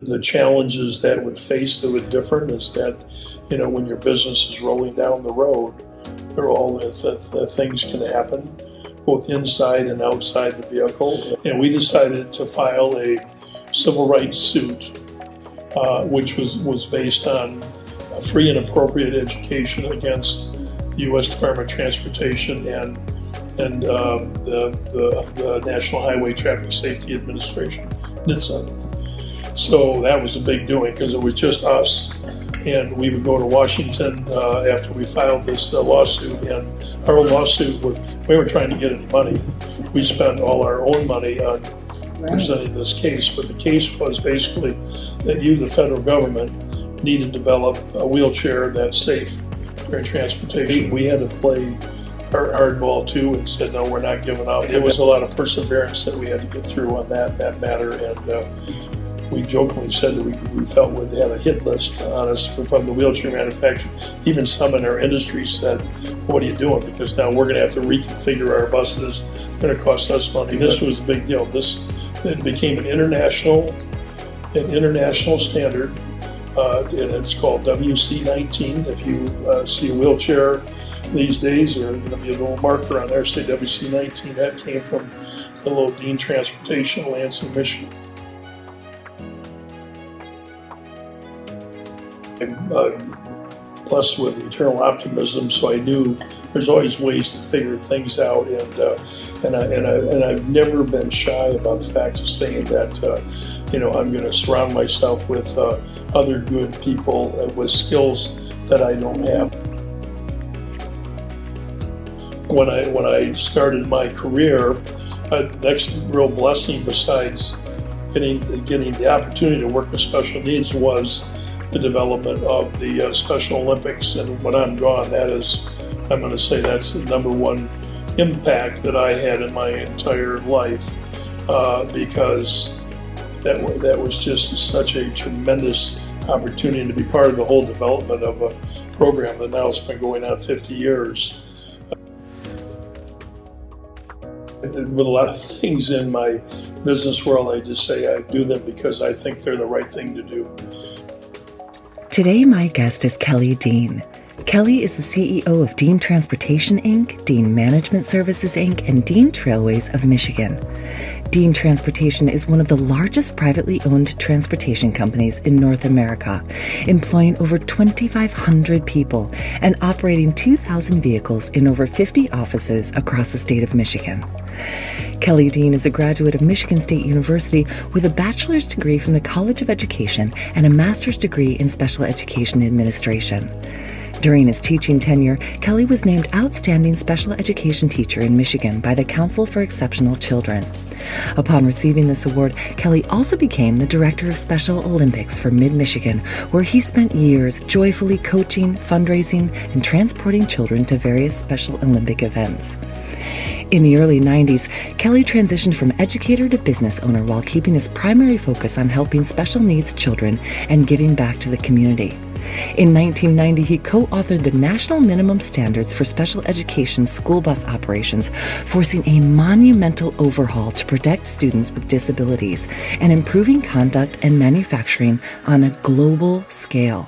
The challenges that would face that were different is that, when your business is rolling down the road, there are all the things can happen, both inside and outside the vehicle. And we decided to file a civil rights suit, which was based on a free and appropriate education against the U.S. Department of Transportation and the National Highway Traffic Safety Administration, NHTSA. So that was a big doing because it was just us. And we would go to Washington after we filed this lawsuit. And our lawsuit, we weren't trying to get any money. We spent all our own money on presenting this case. But the case was basically that the federal government, need to develop a wheelchair that's safe during transportation. We had to play hardball too and said, no, we're not giving up. It was a lot of perseverance that we had to get through on that matter. And we jokingly said that we felt we had a hit list on us from the wheelchair manufacturer. Even some in our industry said, what are you doing? Because now we're going to have to reconfigure our buses. It's going to cost us money. This was a big deal. It became an international standard, and it's called WC19. If you see a wheelchair these days, or going to be a little marker on there, say WC19. That came from the little Dean Transportation, Lansing, Michigan. I'm blessed with eternal optimism, so I knew there's always ways to figure things out, and I've never been shy about the fact of saying that I'm going to surround myself with other good people with skills that I don't have. When I started my career, the next real blessing besides getting the opportunity to work with special needs was the development of the Special Olympics. And when I'm gone, I'm going to say that's the number one impact that I had in my entire life, because that was just such a tremendous opportunity to be part of the whole development of a program that now has been going on 50 years. With a lot of things in my business world, I just say I do them because I think they're the right thing to do. Today, my guest is Kellie Dean. Kellie is the CEO of Dean Transportation, Inc., Dean Management Services, Inc., and Dean Trailways of Michigan. Dean Transportation is one of the largest privately owned transportation companies in North America, employing over 2,500 people and operating 2,000 vehicles in over 50 offices across the state of Michigan. Kellie Dean is a graduate of Michigan State University with a bachelor's degree from the College of Education and a master's degree in special education administration. During his teaching tenure, Kellie was named Outstanding Special Education Teacher in Michigan by the Council for Exceptional Children. Upon receiving this award, Kellie also became the Director of Special Olympics for Mid-Michigan, where he spent years joyfully coaching, fundraising, and transporting children to various Special Olympic events. In the early 90s, Kellie transitioned from educator to business owner while keeping his primary focus on helping special needs children and giving back to the community. In 1990, he co-authored the National Minimum Standards for Special Education School Bus Operations, forcing a monumental overhaul to protect students with disabilities and improving conduct and manufacturing on a global scale.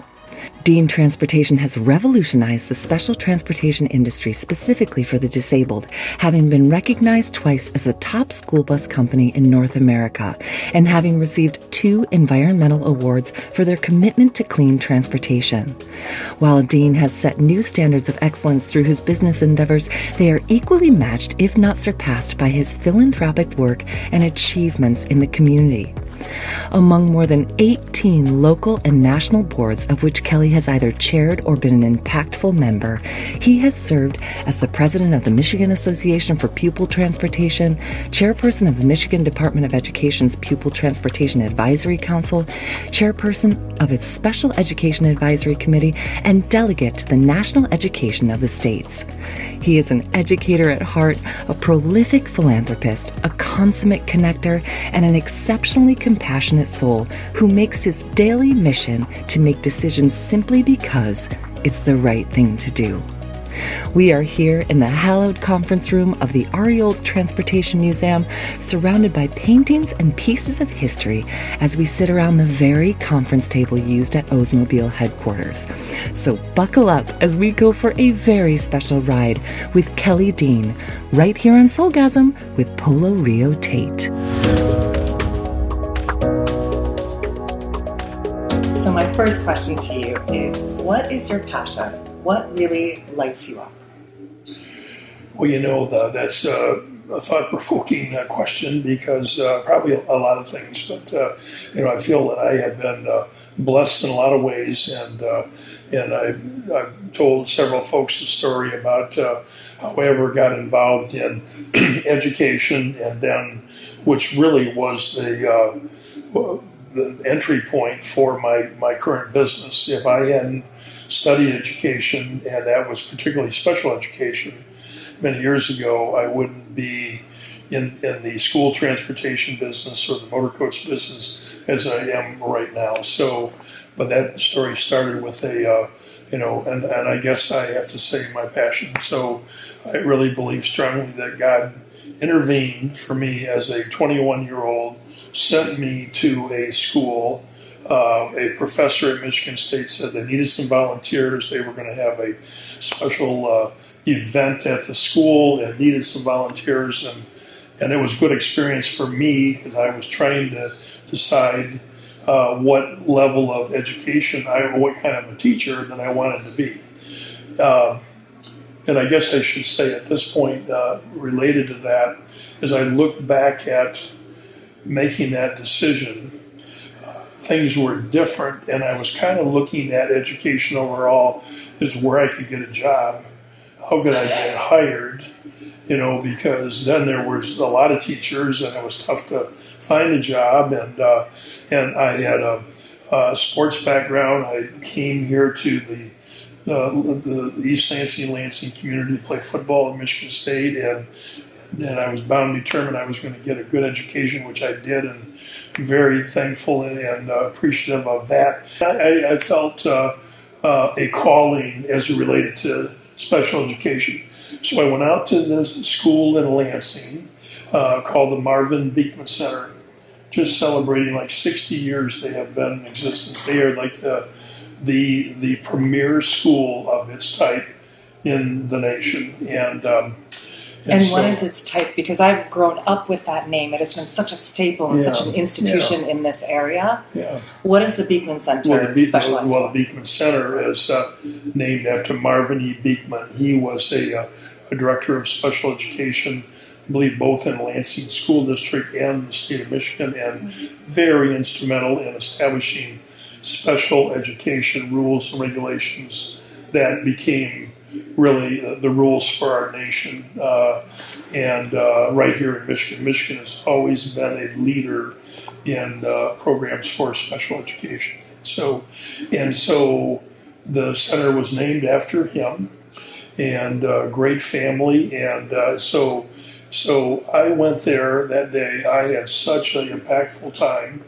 Dean Transportation has revolutionized the special transportation industry specifically for the disabled, having been recognized twice as a top school bus company in North America and having received 2 environmental awards for their commitment to clean transportation. While Dean has set new standards of excellence through his business endeavors, they are equally matched, if not surpassed, by his philanthropic work and achievements in the community. Among more than 18 local and national boards of which Kellie has either chaired or been an impactful member, he has served as the president of the Michigan Association for Pupil Transportation, chairperson of the Michigan Department of Education's Pupil Transportation Advisory Council, chairperson of its Special Education Advisory Committee, and delegate to the National Education of the States. He is an educator at heart, a prolific philanthropist, a consummate connector, and an exceptionally compassionate soul who makes his daily mission to make decisions simply because it's the right thing to do. We are here in the hallowed conference room of the Ariold Transportation Museum, surrounded by paintings and pieces of history as we sit around the very conference table used at Oldsmobile headquarters. So buckle up as we go for a very special ride with Kellie Dean, right here on Soulgasm with Polo Rio Tate. So my first question to you is, what is your passion? What really lights you up? Well, that's a thought-provoking question because probably a lot of things. But, I feel that I have been blessed in a lot of ways. And I've told several folks the story about how I ever got involved in education, and then, which really was the entry point for my current business. If I hadn't studied education, and that was particularly special education, many years ago, I wouldn't be in the school transportation business or the motor coach business as I am right now. So, but that story started with and I guess I have to say my passion. So I really believe strongly that God intervened for me as a 21-year-old, sent me to a school. A professor at Michigan State said they needed some volunteers. They were going to have a special event at the school and needed some volunteers. And it was a good experience for me because I was trying to decide what level of education, what kind of a teacher that I wanted to be. And I guess I should say at this point, related to that, as I look back at making that decision, things were different, and I was kind of looking at education overall as where I could get a job. How could I get hired? Because then there was a lot of teachers, and it was tough to find a job. And I had a sports background. I came here to the East Lansing community to play football at Michigan State, and I was bound and determined I was going to get a good education, which I did, and very thankful and appreciative of that. I felt a calling as it related to special education. So I went out to this school in Lansing called the Marvin Beekman Center, just celebrating like 60 years they have been in existence. They are like the premier school of its type in the nation. And what is its type? Because I've grown up with that name. It has been such a staple and such an institution in this area. Yeah. What is the Beekman Center specialized Well, the Beekman Center is named after Marvin E. Beekman. He was a director of special education, I believe both in Lansing School District and the state of Michigan, and very instrumental in establishing special education rules and regulations that became really the rules for our nation. Right here in Michigan, Michigan has always been a leader in programs for special education. So the center was named after him, and great family. And so I went there that day. I had such an impactful time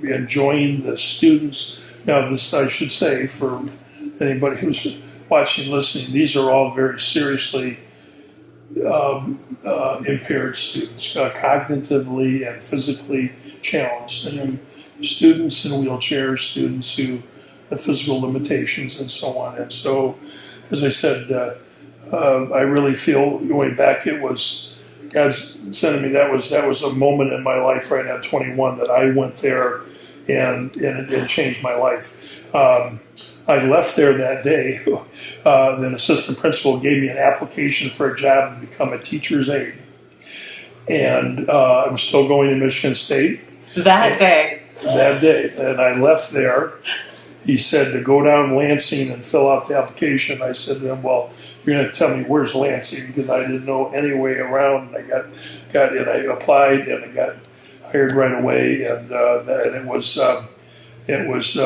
enjoying the students. Now, this I should say for anybody who's watching, listening, these are all very seriously impaired students, cognitively and physically challenged, and then students in wheelchairs, students who have physical limitations, and so on. And so, as I said, I really feel going back, it was God sending me. That was a moment in my life right at 21 that I went there, and it changed my life. I left there that day. The assistant principal gave me an application for a job to become a teacher's aide. And I was still going to Michigan State. That day. And I left there. He said to go down to Lansing and fill out the application. I said to him, well, you're going to tell me where's Lansing, because I didn't know any way around. And I got and I applied, and I got hired right away. And it was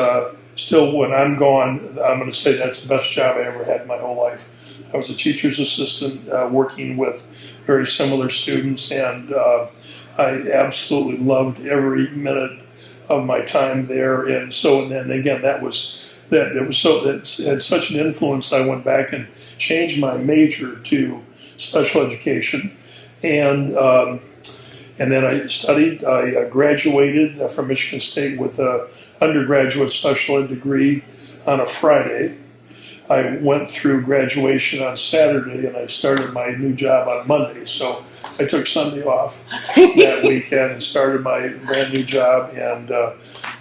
still, when I'm gone, I'm going to say that's the best job I ever had in my whole life. I was a teacher's assistant working with very similar students, and I absolutely loved every minute of my time there. And so, and then again, that had such an influence. I went back and changed my major to special education, and then I studied. I graduated from Michigan State with an undergraduate special ed degree on a Friday. I went through graduation on Saturday, and I started my new job on Monday. So I took Sunday off that weekend and started my brand new job, and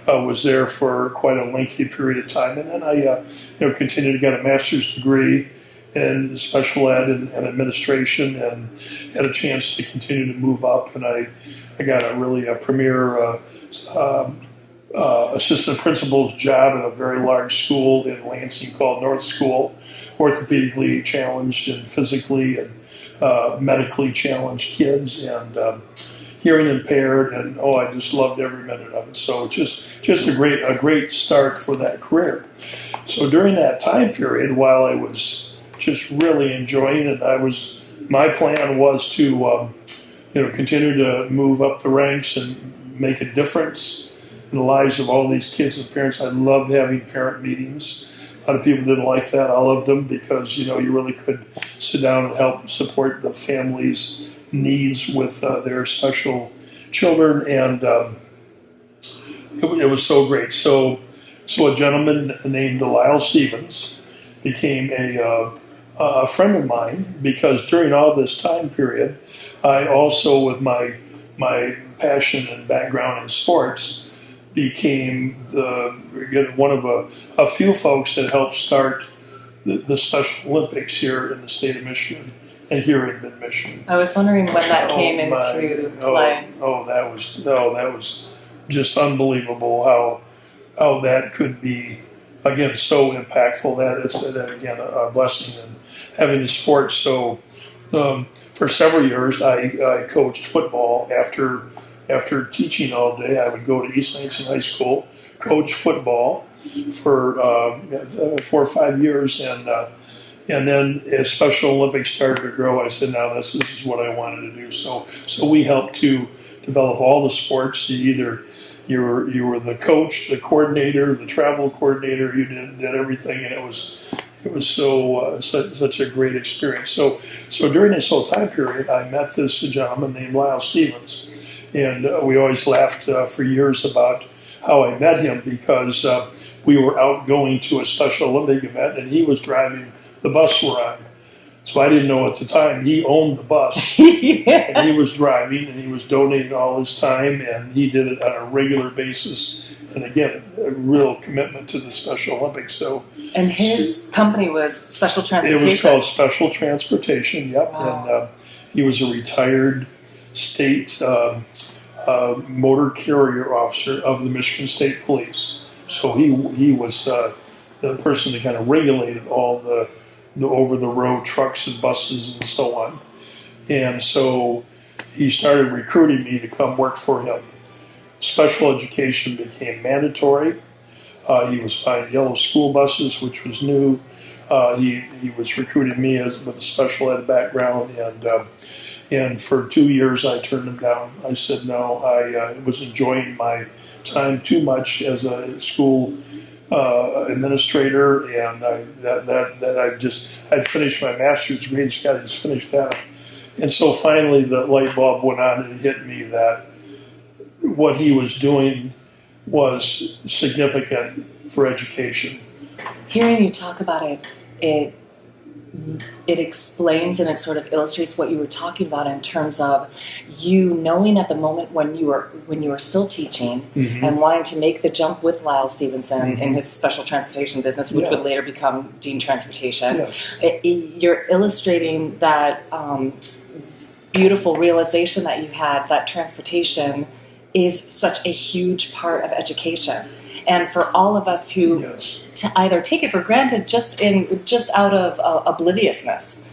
was there for quite a lengthy period of time. And then I continued to get a master's degree in special ed and administration, and had a chance to continue to move up. And I got a premier assistant principal's job at a very large school in Lansing called North School, orthopedically challenged and physically and medically challenged kids, and hearing impaired, and I just loved every minute of it. So just a great start for that career. So during that time period, while I was just really enjoying it, my plan was to continue to move up the ranks and make a difference in the lives of all these kids and parents. I loved having parent meetings. A lot of people didn't like that. I loved them because you really could sit down and help support the family's needs with their special children, and it was so great. So a gentleman named Lyle Stevens became a friend of mine, because during all this time period, I also, with my passion and background in sports, became one of a few folks that helped start the Special Olympics here in the state of Michigan and here in mid-Michigan. I was wondering when that came into play. That was just unbelievable how that could be, again, so impactful. That again, a blessing in having the sport. So for several years, I coached football. After teaching all day, I would go to East Lansing High School, coach football for 4 or 5 years, and then as Special Olympics started to grow, I said, "Now this is what I wanted to do." So we helped to develop all the sports. You were the coach, the coordinator, the travel coordinator. You did everything, and it was such a great experience. So during this whole time period, I met this gentleman named Lyle Stevens. And we always laughed for years about how I met him, because we were out going to a Special Olympic event, and he was driving the bus we're on. So I didn't know at the time he owned the bus, and he was driving, and he was donating all his time, and he did it on a regular basis. And again, a real commitment to the Special Olympics. And his company was Special Transportation. It was called Special Transportation. Yep. Wow. And he was a retired state motor carrier officer of the Michigan State Police. So he was the person that kind of regulated all the over-the-road trucks and buses and so on. And so he started recruiting me to come work for him. Special education became mandatory. He was buying yellow school buses, which was new. He was recruiting me with a special ed background, and for 2 years I turned him down. I said no. I was enjoying my time too much as a school administrator, and I'd finished my master's degree. I just finished that, and so finally the light bulb went on, and it hit me that what he was doing was significant for education. Hearing you talk about it explains and it sort of illustrates what you were talking about in terms of you knowing at the moment when you were still teaching, mm-hmm. and wanting to make the jump with Lyle Stevenson, mm-hmm. in his special transportation business, which would later become Dean Transportation. Yes. You're illustrating that beautiful realization that you had, that transportation is such a huge part of education. And for all of us who to either take it for granted just out of obliviousness,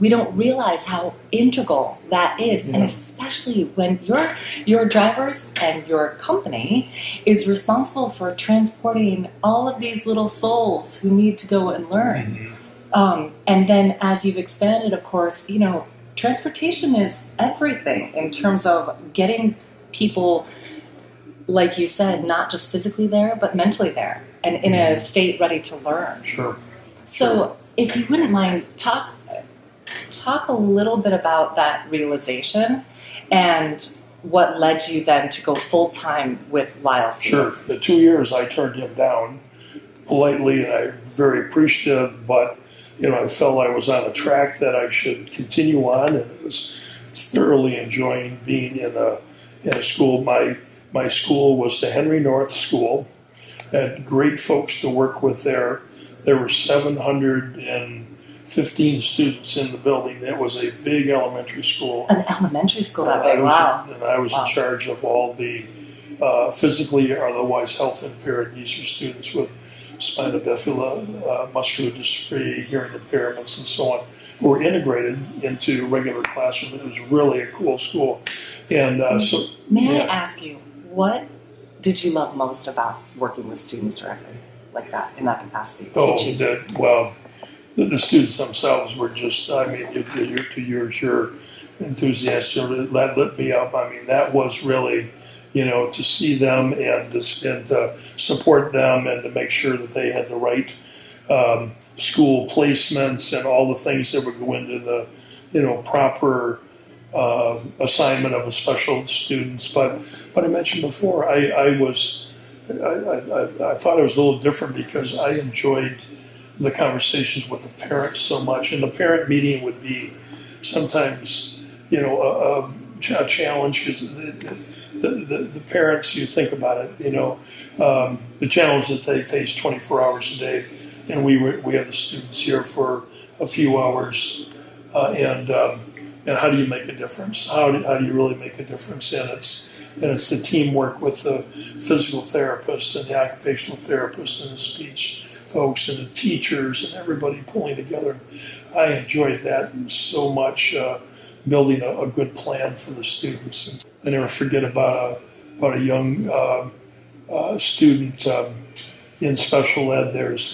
we don't realize how integral that is. And especially when your drivers and your company is responsible for transporting all of these little souls who need to go and learn. And then as you've expanded, of course, transportation is everything in terms of getting people, like you said, not just physically there, but mentally there and in a state ready to learn. Sure. So if you wouldn't mind, talk a little bit about that realization and what led you then to go full-time with Lyle Sure. Stevens. The 2 years I turned him down politely, and I'm very appreciative, but I felt I was on a track that I should continue on, and it was thoroughly enjoying being in a school. My school was the Henry North School. Had great folks to work with there. There were 715 students in the building. It was a big elementary school. An elementary school that big, wow. And I was in charge of all the physically or otherwise health impaired. These are students with spina bifida, muscular dystrophy, hearing impairments, and so on, who were integrated into regular classrooms. It was really a cool school. And May I ask you, what did you love most about working with students directly, like that, in that capacity? Teaching? The students themselves were just, your enthusiasm, that lit me up. I mean, that was really, to see them and to support them and to make sure that they had the right school placements and all the things that would go into the, proper assignment of a special students. But I mentioned before, I thought it was a little different because I enjoyed the conversations with the parents so much, and the parent meeting would be sometimes, a challenge because the parents, you think about it, the challenge that they face 24 hours a day, and we have the students here for a few hours, and how do you make a difference? How do you really make a difference? And it's the teamwork with the physical therapist and the occupational therapist and the speech folks and the teachers and everybody pulling together. I enjoyed that so much, building a good plan for the students. And I never forget about a young student in special ed. There's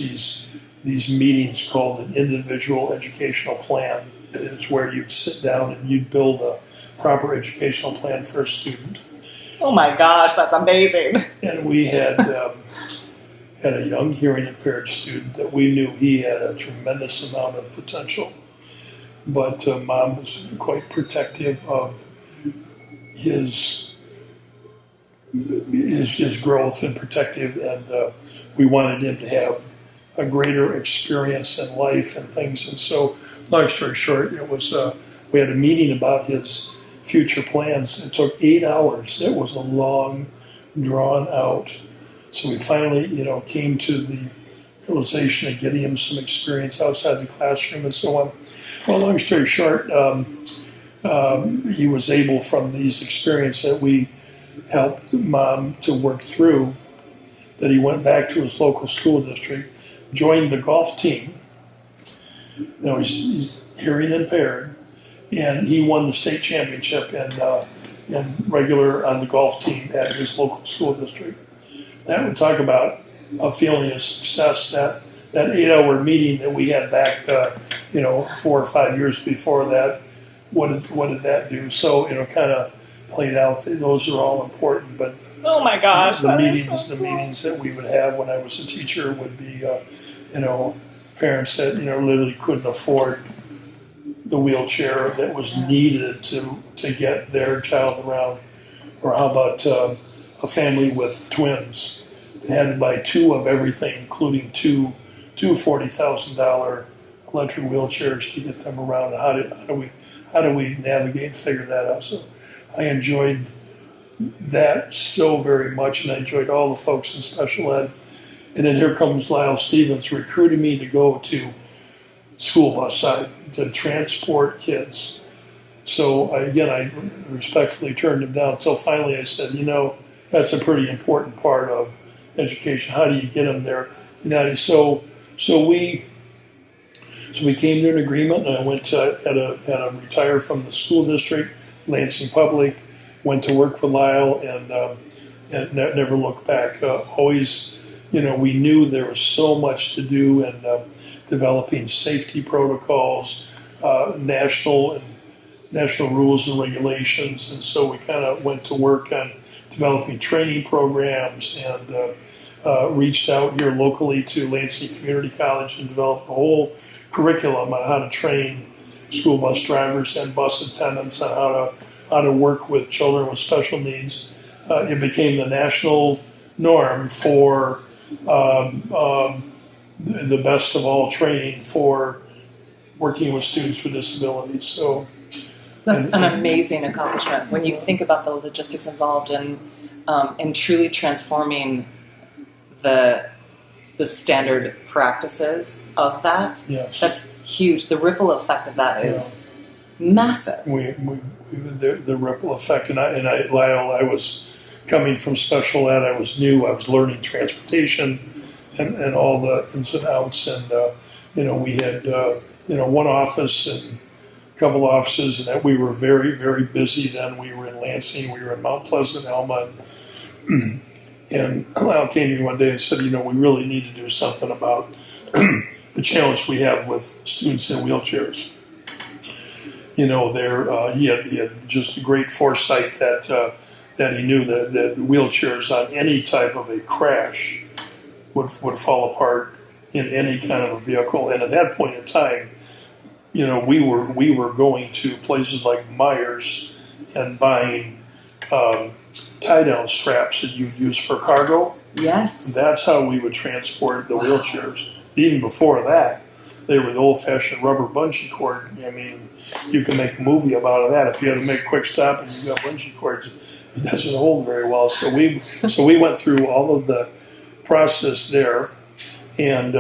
these meetings called an individual educational plan. It's where you'd sit down and you'd build a proper educational plan for a student. Oh my gosh, that's amazing. And we had a young hearing impaired student that we knew he had a tremendous amount of potential. But Mom was quite protective of his growth and protective, and we wanted him to have a greater experience in life and things. And so, long story short, it was we had a meeting about his future plans. It took 8 hours. It was a long, drawn out. So we finally, came to the realization of getting him some experience outside the classroom and so on. Well, long story short, he was able, from these experiences that we helped Mom to work through, that he went back to his local school district, joined the golf team. He's hearing impaired, and he won the state championship in regular on the golf team at his local school district. That would talk about a feeling of success. That 8-hour meeting that we had back, 4 or 5 years before that. What did that do? So kind of played out. Those are all important, but oh my gosh, the meetings that we would have when I was a teacher would be, parents that literally couldn't afford the wheelchair that was needed to get their child around, or how about a family with twins. They had to buy 2 of everything, including two $40,000 electric wheelchairs to get them around. How do we navigate and figure that out? So I enjoyed that so very much, and I enjoyed all the folks in special ed. And then here comes Lyle Stevens recruiting me to go to school bus side to transport kids. So I respectfully turned him down until finally I said, that's a pretty important part of education. How do you get them there? So we came to an agreement, and I went to had a retire from the school district, Lansing Public, went to work with Lyle, and never looked back. Always, we knew there was so much to do in developing safety protocols, national rules and regulations, and so we kind of went to work on developing training programs and reached out here locally to Lansing Community College and developed a whole curriculum on how to train school bus drivers and bus attendants on how to work with children with special needs. It became the national norm for the best of all training for working with students with disabilities. So that's an amazing accomplishment when you think about the logistics involved in truly transforming the standard practices of that. Yes. That's huge. The ripple effect of that is massive. The ripple effect, and Lyle, I was coming from special ed. I was new. I was learning transportation and all the ins and outs. And we had one office and a couple offices, and that we were very, very busy. Then we were in Lansing. We were in Mount Pleasant, Elma. And Lyle came to me one day and said, we really need to do something about the challenge we have with students in wheelchairs. He had just great foresight that he knew that wheelchairs on any type of a crash would fall apart in any kind of a vehicle. And at that point in time, we were going to places like Myers and buying tie-down straps that you use for cargo. Yes. That's how we would transport the wheelchairs. Even before that, they were the old-fashioned rubber bungee cord. I mean, you can make a movie about that. If you had to make a quick stop and you got bungee cords, it doesn't hold very well. So we went through all of the process there. And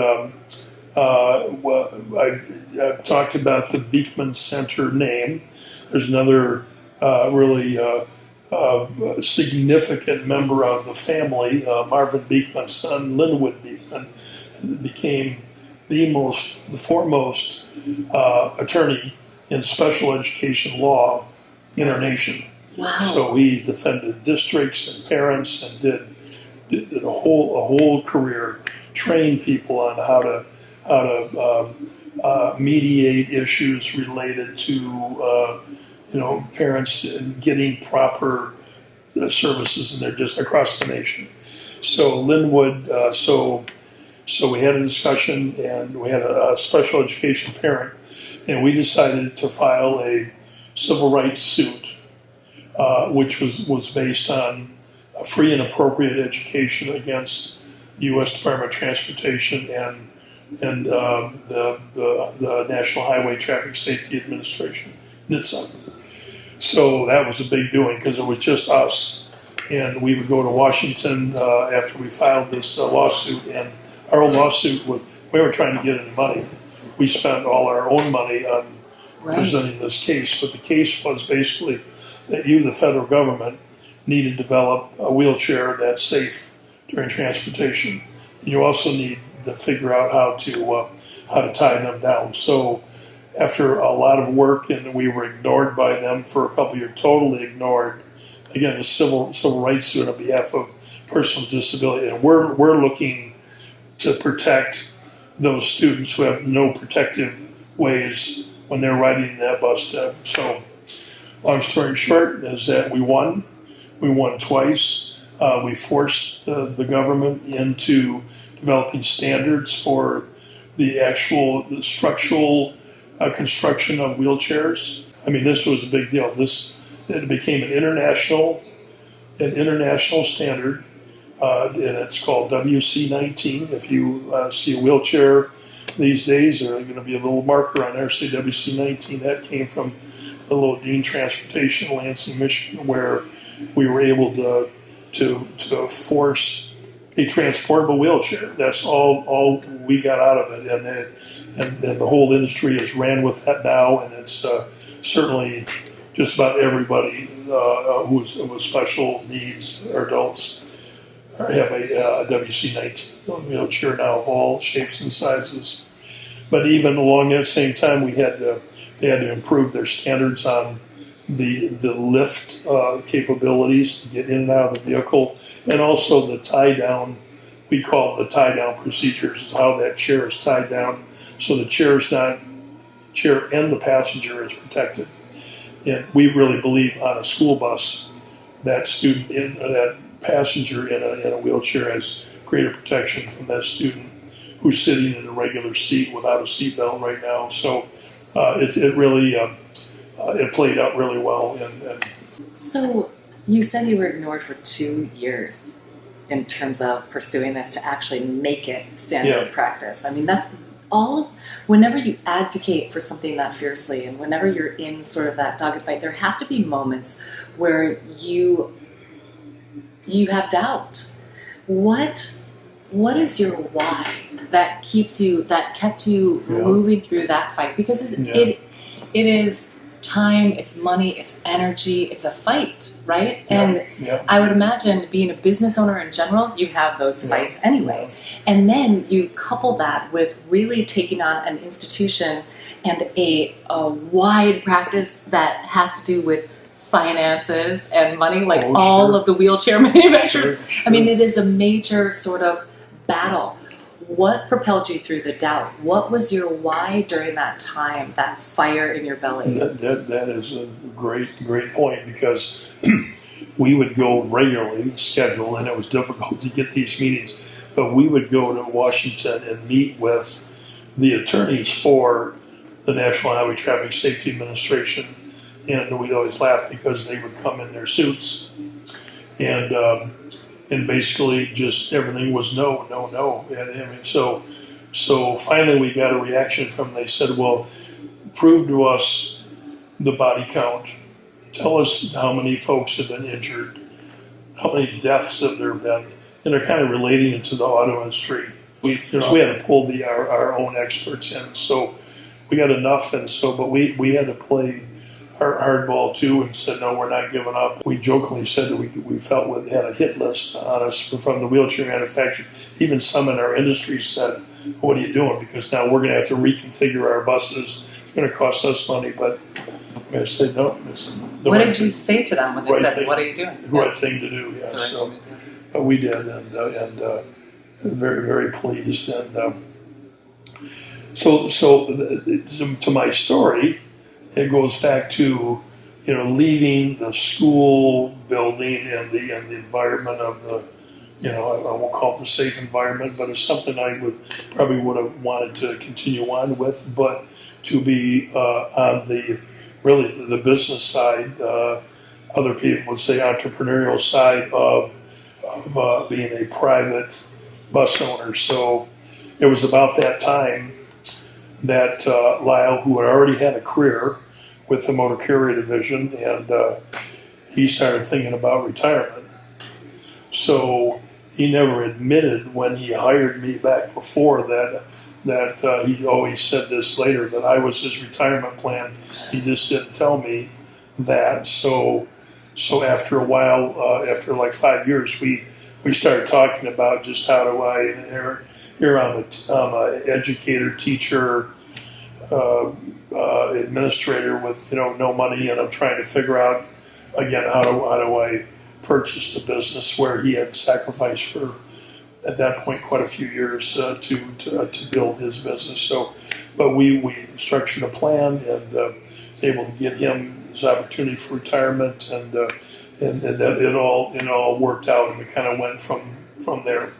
I've talked about the Beekman Center name. There's another really significant member of the family, Marvin Beekman's son, Linwood Beekman, became the foremost attorney in special education law in our nation. Wow. So he defended districts and parents and did a whole career, trained people on how to mediate issues related to parents and getting proper services, and they're just across the nation. So Linwood, so we had a discussion, and we had a special education parent, and we decided to file a civil rights suit, which was based on a free and appropriate education against the U.S. Department of Transportation and the National Highway Traffic Safety Administration, NHTSA. So that was a big doing because it was just us, and we would go to Washington after we filed this lawsuit. And our own lawsuit, we weren't trying to get any money. We spent all our own money on presenting this case, but the case was basically that the federal government, need to develop a wheelchair that's safe during transportation. You also need to figure out how to tie them down. So after a lot of work, and we were ignored by them for a couple of years, totally ignored. Again, a civil rights suit on behalf of persons with disability, and we're looking to protect those students who have no protective ways when they're riding that bus stop. So, long story short is that we won. We won twice. We forced the government into developing standards for the actual structural construction of wheelchairs. I mean, this was a big deal. It became an international standard, and it's called WC19. If you see a wheelchair these days, there's going to be a little marker on there, say WC19. That came from the little Dean Transportation, Lansing, Michigan, where we were able to force a transportable wheelchair. That's all we got out of it, and the whole industry has ran with that now, and it's certainly just about everybody who's with special needs or adults have a WC19 wheelchair now of all shapes and sizes. But even along that same time, they had to improve their standards on the lift capabilities to get in and out of the vehicle, and also the tie down. We call it the tie down procedures, is how that chair is tied down, so the chair and the passenger is protected. And we really believe on a school bus, that passenger in a wheelchair has greater protection from that student who's sitting in a regular seat without a seatbelt right now. So it really it played out really well. And So you said you were ignored for 2 years in terms of pursuing this to actually make it standard practice. I mean, that's whenever you advocate for something that fiercely and whenever you're in sort of that dogged fight, there have to be moments where you have doubt. What is your why that kept you moving through that fight? Because it is time, it's money, it's energy, it's a fight, right? And I would imagine being a business owner in general, you have those fights anyway. And then you couple that with really taking on an institution and a wide practice that has to do with finances and money, like all of the wheelchair manufacturers. I mean, it is a major sort of battle. What propelled you through the doubt? What was your why during that time, that fire in your belly? That is a great point, because we would go regularly, scheduled, and it was difficult to get these meetings, but we would go to Washington and meet with the attorneys for the National Highway Traffic Safety Administration, and we'd always laugh because they would come in their suits, and basically just everything was no. And I mean, so finally we got a reaction from them. They said, well, prove to us the body count. Tell us how many folks have been injured. How many deaths have there been? And they're kind of relating it to the auto industry. We had to pull our own experts in. So we got enough, but we had to play hardball too, and said, no, we're not giving up. We jokingly said that we felt we had a hit list on us from the wheelchair manufacturer. Even some in our industry said, what are you doing? Because now we're going to have to reconfigure our buses. It's going to cost us money. But I said, no. What did you say to them when they said, what are you doing? The right thing to do, yeah. So we did, and very, very pleased. And so to my story, it goes back to, leaving the school building and the environment of the, I won't call it the safe environment, but it's something I would have wanted to continue on with, but to be on the business side, other people would say entrepreneurial side of being a private bus owner. So it was about that time that Lyle, who had already had a career with the motor carrier division, and he started thinking about retirement. So he never admitted when he hired me back before that he always said this later, that I was his retirement plan. He just didn't tell me that. So after a while, after like 5 years, we started talking about just how do I, here I'm an educator, teacher, administrator with no money, and I'm trying to figure out again how do I purchase the business where he had sacrificed for, at that point, quite a few years to build his business. So, but we structured a plan and was able to get him his opportunity for retirement, and that it all worked out, and we kind of went from there.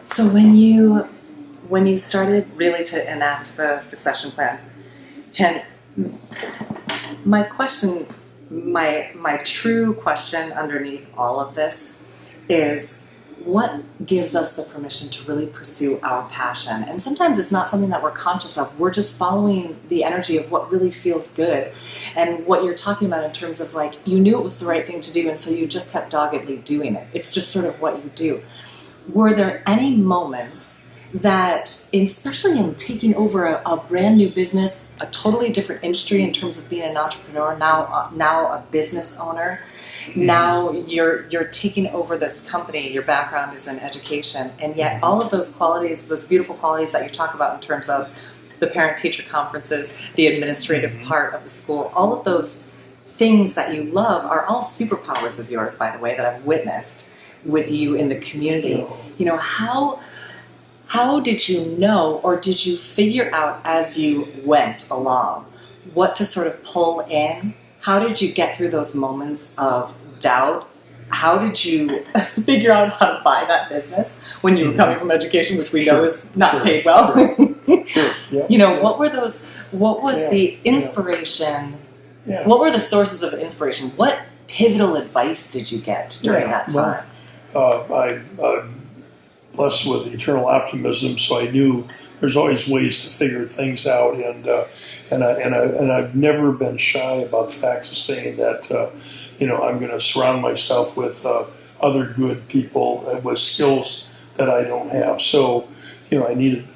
So when you started really to enact the succession plan, and my question, my true question underneath all of this is, what gives us the permission to really pursue our passion? And sometimes it's not something that we're conscious of. We're just following the energy of what really feels good. And what you're talking about in terms of like, you knew it was the right thing to do, and so you just kept doggedly doing it. It's just sort of what you do. Were there any moments that, especially in taking over a brand new business, a totally different industry in terms of being an entrepreneur, now a business owner, now you're taking over this company, your background is in education, and yet all of those qualities, those beautiful qualities that you talk about in terms of the parent-teacher conferences, the administrative part of the school, all of those things that you love are all superpowers of yours, by the way, that I've witnessed with you in the community. How did you know, or did you figure out as you went along what to sort of pull in? How did you get through those moments of doubt how did you figure out how to buy that business when you were coming from education, which we know is not paid well? Sure. Yeah. You know, what were those? What was the inspiration? Yeah. What were the sources of inspiration? What pivotal advice did you get during that time? I'm blessed with eternal optimism, so I knew there's always ways to figure things out, and I've never been shy about the fact of saying that I'm going to surround myself with other good people with skills that I don't have. So I needed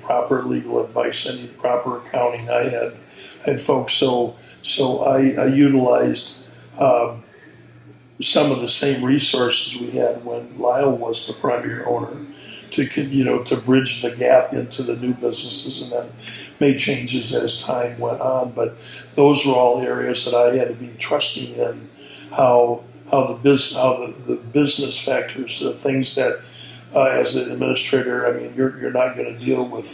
proper legal advice. I needed proper accounting. I had folks. So I utilized some of the same resources we had when Lyle was the primary owner to bridge the gap into the new businesses, and then made changes as time went on. But those were all areas that I had to be trusting in how the business factors, the things that as an administrator, I mean, you're not going to deal with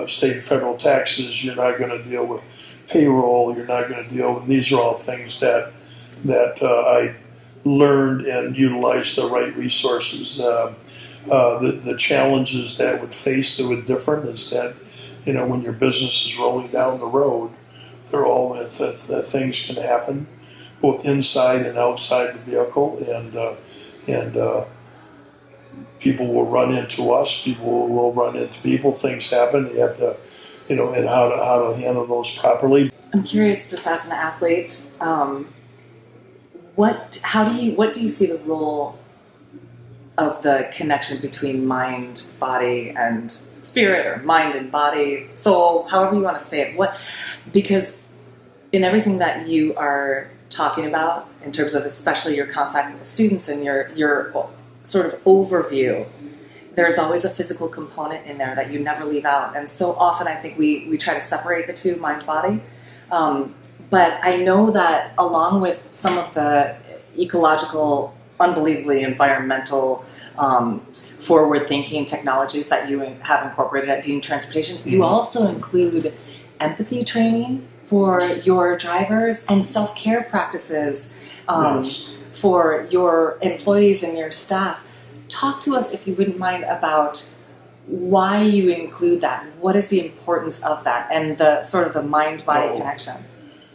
state and federal taxes. You're not going to deal with payroll. You're not going to deal with. These are all things that I learned and utilized the right resources. The challenges that would face that were different is that when your business is rolling down the road, they're all that things can happen both inside and outside the vehicle, and people will run into us. People will run into people. Things happen. You have to, and how to handle those properly. I'm curious, just as an athlete, what do you see the role of the connection between mind, body, and spirit, or mind and body, soul, however you want to say it? Because in everything that you are talking about, in terms of especially your contact with the students and your sort of overview, there's always a physical component in there that you never leave out. And so often I think we try to separate the two, mind, body. But I know that along with some of the ecological, unbelievably environmental, forward-thinking technologies that you have incorporated at Dean Transportation, you also include empathy training for your drivers and self-care practices for your employees and your staff. Talk to us, if you wouldn't mind, about why you include that. What is the importance of that, and the sort of the mind-body connection?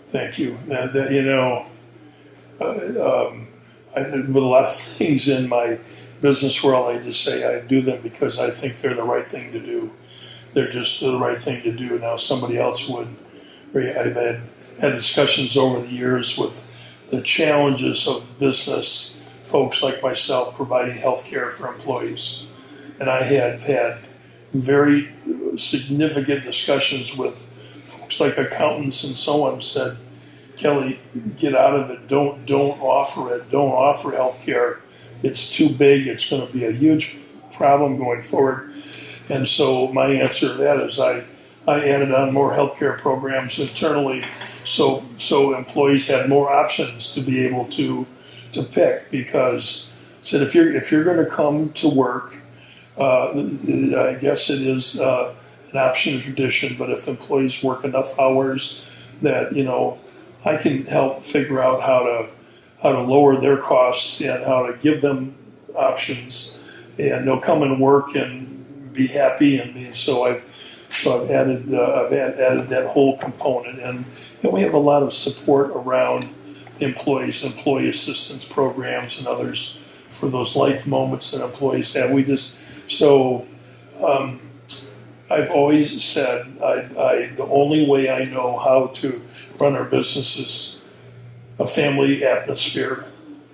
Thank you. With a lot of things in my business world, I just say I do them because I think they're the right thing to do. They're just the right thing to do. Now, somebody else would. I've had discussions over the years with the challenges of business folks like myself providing health care for employees. And I have had very significant discussions with folks like accountants and so on, said, Kelly, get out of it. Don't offer it. Don't offer health care. It's too big. It's going to be a huge problem going forward. And so my answer to that is I added on more healthcare programs internally, so employees had more options to be able to pick. Because I said if you're going to come to work, I guess it is an option and tradition. But if employees work enough hours that I can help figure out how to lower their costs and how to give them options, and they'll come and work and be happy. And so I've added that whole component, and we have a lot of support around the employees, employee assistance programs, and others for those life moments that employees have. I've always said the only way I know how to run our business is a family atmosphere,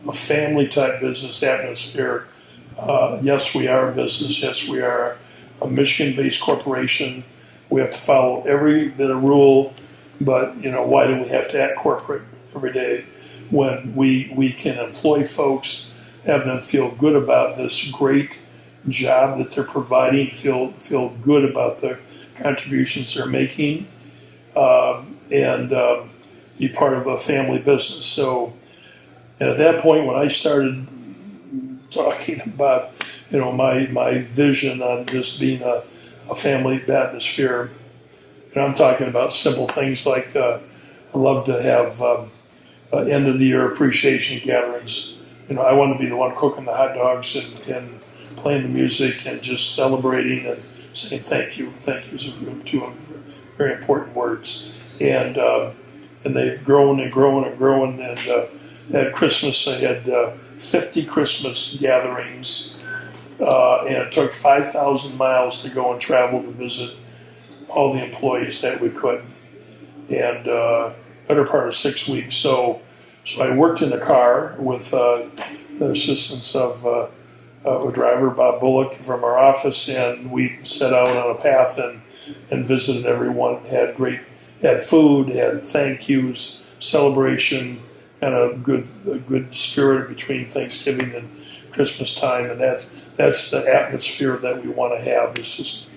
a family type business atmosphere. Yes, we are a business. Yes, we are a Michigan-based corporation. We have to follow every bit of rule, but why do we have to act corporate every day when we can employ folks, have them feel good about this great job that they're providing, feel good about the contributions they're making, and be part of a family business. So, and at that point, when I started talking about my vision on just being a family atmosphere, and I'm talking about simple things like I love to have end of the year appreciation gatherings. I want to be the one cooking the hot dogs and playing the music and just celebrating and saying thank you. Thank you are two very important words. And they've grown and grown and grown. And at Christmas, I had 50 Christmas gatherings, and it took 5,000 miles to go and travel to visit all the employees that we could, and better part of 6 weeks. So I worked in the car with the assistance of a driver, Bob Bullock, from our office, and we set out on a path and visited everyone. Had food, had thank yous, celebration, and a good spirit between Thanksgiving and Christmas time, and that's the atmosphere that we want to have. It's just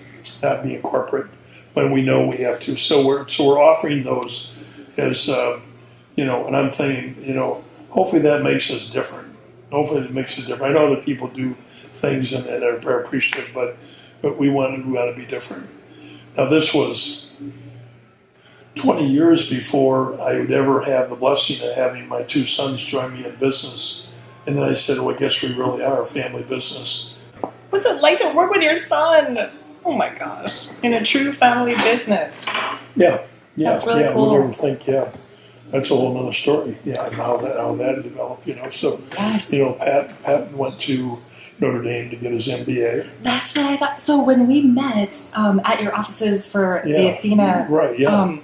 not being corporate when we know we have to. So we're offering those as and I'm thinking, hopefully that makes us different. Hopefully it makes us different. I know that people do things and are appreciative, but we want to be different. Now this was 20 years before I would ever have the blessing of having my two sons join me in business. And then I said, well, I guess we really are a family business. What's it like to work with your son? Oh my gosh. In a true family business. Yeah. That's really cool. We never think, that's a whole other story. Yeah, and how that developed, So, yes. Pat went to Notre Dame to get his MBA. That's what I thought. So when we met at your offices for the Athena, right? Yeah,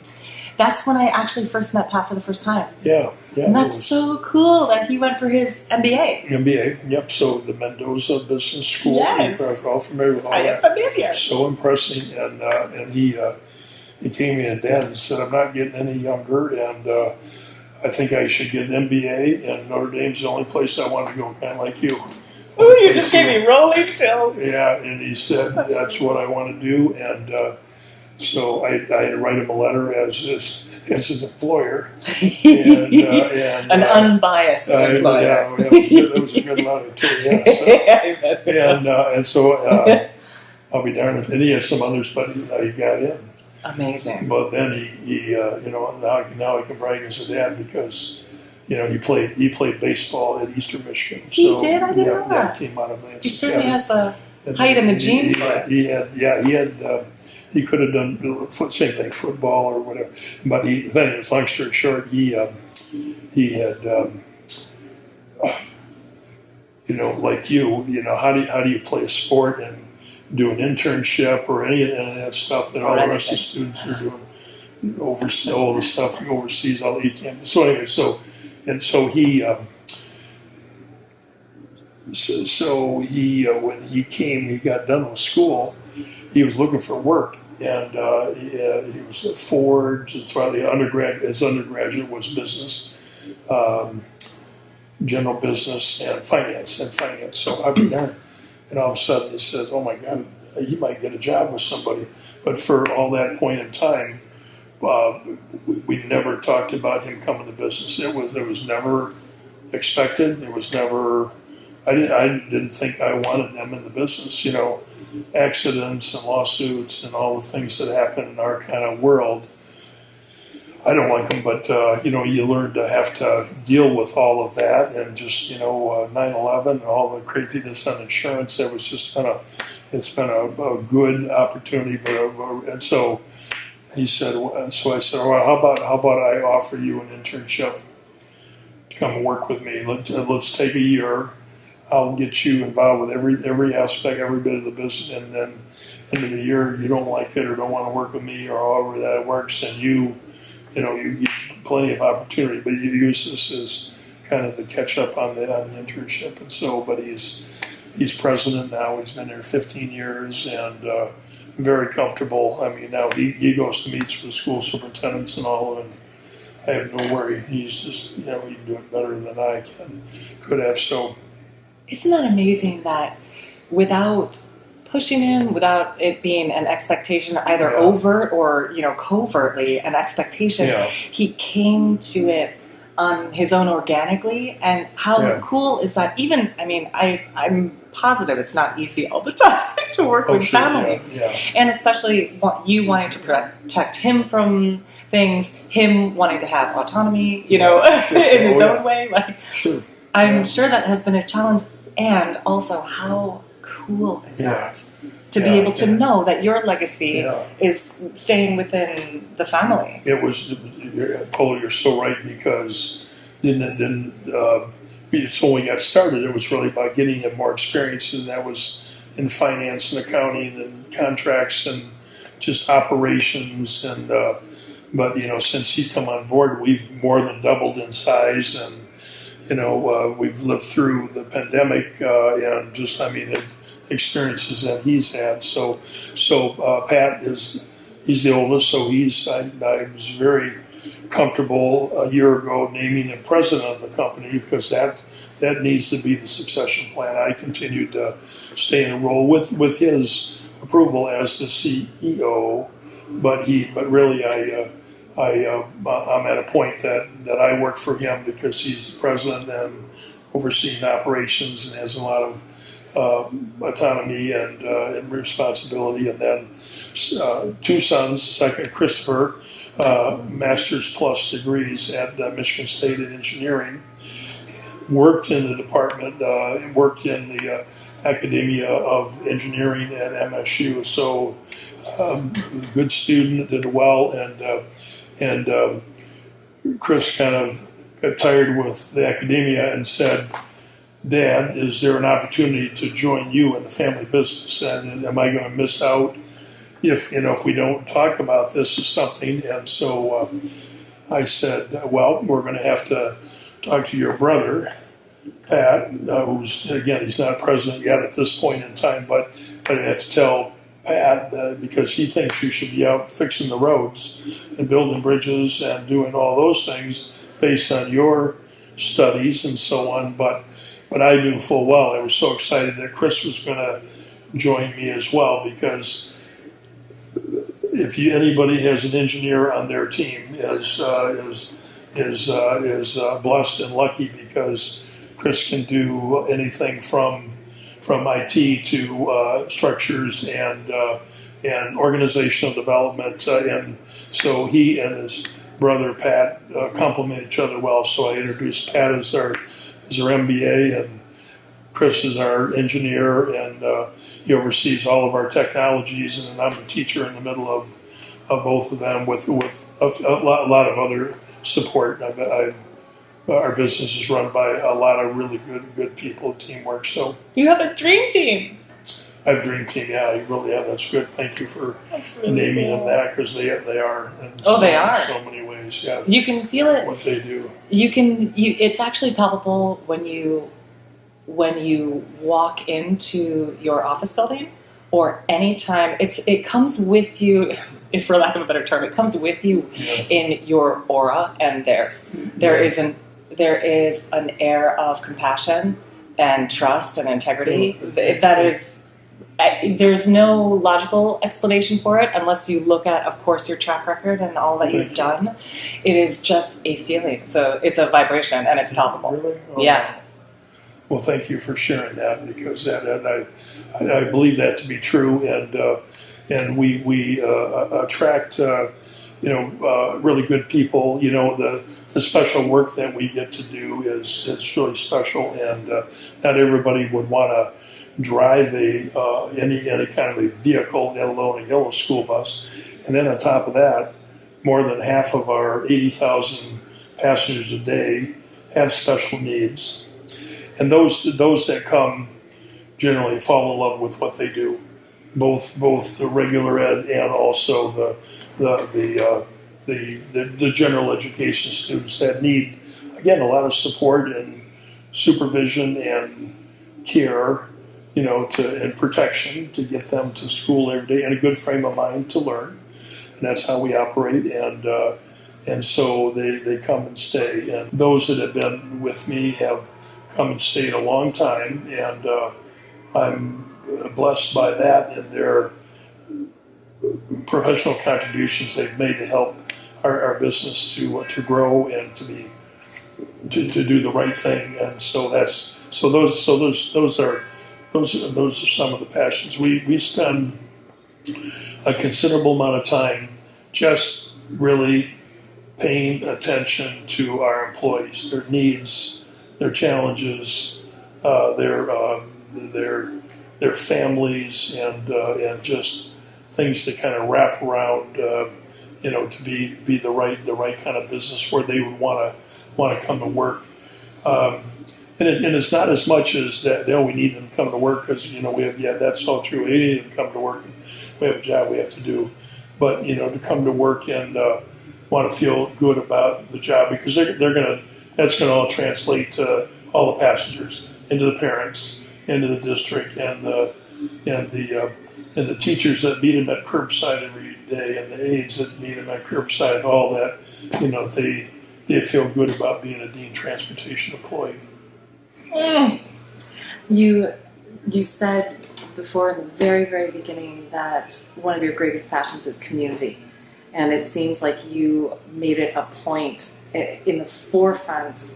that's when I actually first met Pat for the first time. Yeah. And that's so cool that he went for his MBA. MBA, yep. So the Mendoza Business School. Yes. You're all familiar with all that. I am familiar. So impressive, and he came in and said, "I'm not getting any younger, and I think I should get an MBA, and Notre Dame's the only place I want to go, kind of like you." Ooh, you just gave me rolling chills. Yeah, and he said, that's what I want to do, and so I had to write him a letter as his employer. And an unbiased employer. That was a good letter, too, and so I'll be darned if he has some others, but he got in. Amazing. But then he now I can brag as a dad because he played baseball at Eastern Michigan. He did. I didn't know that. Came out of Lansing. He certainly has the height and the genes for it. He could have done same thing, football or whatever. But anyways, long story short, he had like how do you play a sport and do an internship or any of that stuff that all the rest of the students are doing, all the stuff overseas, all the campus. So anyway, when he came, he got done with school. He was looking for work, and he was at Ford. That's why his undergraduate was business, general business, and finance. So I'd be darned. And all of a sudden he says, oh my God, he might get a job with somebody. But for all that point in time, we never talked about him coming to business. It was never expected. It was never, I didn't think I wanted them in the business. Accidents and lawsuits and all the things that happen in our kind of world. I don't like them, but you learn to have to deal with all of that, and just 9/11 and all the craziness on insurance. It was just it's been a good opportunity, and so he said. So I said, well, how about I offer you an internship to come and work with me? Let's take a year. I'll get you involved with every aspect, every bit of the business, and then end of the year you don't like it or don't want to work with me or however that works, and you get plenty of opportunity, but you use this as kind of the catch up on the internship. And so, but he's president now. He's been there 15 years and very comfortable. I mean, now he goes to meets with school superintendents and all, and I have no worry. He's just, he can do it better than I could have. So, isn't that amazing that without pushing him, without it being an expectation, either overt or covertly an expectation, he came to it on his own organically. And how cool is that? Even, I'm positive it's not easy all the time to work with sure, family. yeah. And especially you wanting to protect him from things, him wanting to have autonomy, you know, Sure. in his Oh, own yeah. way. Like, Sure. I'm Yeah. sure that has been a challenge. And also, how cool is Yeah. that? To be Yeah, able to yeah. know that your legacy Yeah. is staying within the family. It was, Polo, you're so right, because it's when we got started, it was really about getting him more experience, and that was in finance and accounting and contracts and just operations. And but since he's come on board, we've more than doubled in size, and we've lived through the pandemic and just the experiences that he's had. So Pat he's the oldest, so I was very comfortable a year ago naming him president of the company, because that needs to be the succession plan. I continued to stay in a role with his approval as the CEO, but really I'm at a point that I work for him because he's the president and overseeing operations and has a lot of autonomy and responsibility. And then two sons, second Christopher, master's plus degrees at Michigan State in engineering, worked in the department, worked in the academia of engineering at MSU. So good student, did well, and Chris kind of got tired with the academia and said, "Dad, is there an opportunity to join you in the family business? And am I going to miss out if we don't talk about this as something?" And so I said, "Well, we're going to have to talk to your brother, Pat, who's, again, he's not president yet at this point in time, but I have to tell Pat because he thinks you should be out fixing the roads and building bridges and doing all those things based on your studies and so on." But I knew full well, I was so excited that Chris was going to join me as well, because if anybody has an engineer on their team is blessed and lucky, because Chris can do anything from IT to structures and organizational development, and so he and his brother Pat complement each other well. So I introduced Pat as our MBA, and Chris is our engineer, and he oversees all of our technologies, and then I'm a teacher in the middle of both of them with a lot of other support. Our business is run by a lot of really good people, teamwork. So you have a dream team. I have a dream team. Yeah, you really have. That's good. Thank you for really naming cool. them that, because they are. They are. In so many ways. Yeah, You can feel it. What they do. It's actually palpable when you walk into your office building, or anytime it comes with you, if for lack of a better term, it comes with you in your aura and theirs. There is an air of compassion and trust and integrity that is. There's no logical explanation for it unless you look at, of course, your track record and all that you've done. It is just a feeling. It's a vibration, and it's palpable. Really? Oh, Yeah. Well, thank you for sharing that, because I believe that to be true, and we attract really good people. The special work that we get to do is really special, and not everybody would want to drive any kind of a vehicle, let alone a yellow school bus. And then on top of that, more than half of our 80,000 passengers a day have special needs. And those that come generally fall in love with what they do, both the regular ed and also the general education students that need, again, a lot of support and supervision and care, and protection to get them to school every day, and a good frame of mind to learn. And that's how we operate. And so they come and stay. And those that have been with me have come and stayed a long time, and I'm blessed by that and their professional contributions they've made to help our business to grow and to do the right thing. And so those are those are some of the passions. We spend a considerable amount of time just really paying attention to our employees, their needs, their challenges, their families, and just things that kind of wrap around, to be the right kind of business where they would want to come to work. And it's not as much as that, we need them to come to work because, that's all true. We need them to come to work. And we have a job we have to do. But, to come to work and want to feel good about the job because that's going to all translate to all the passengers, into the parents, into the district, and the teachers that meet them at curbside every day, and the aides that meet them at curbside, all that, they feel good about being a Dean Transportation employee. You said before in the very, very beginning that one of your greatest passions is community. And it seems like you made it a point in the forefront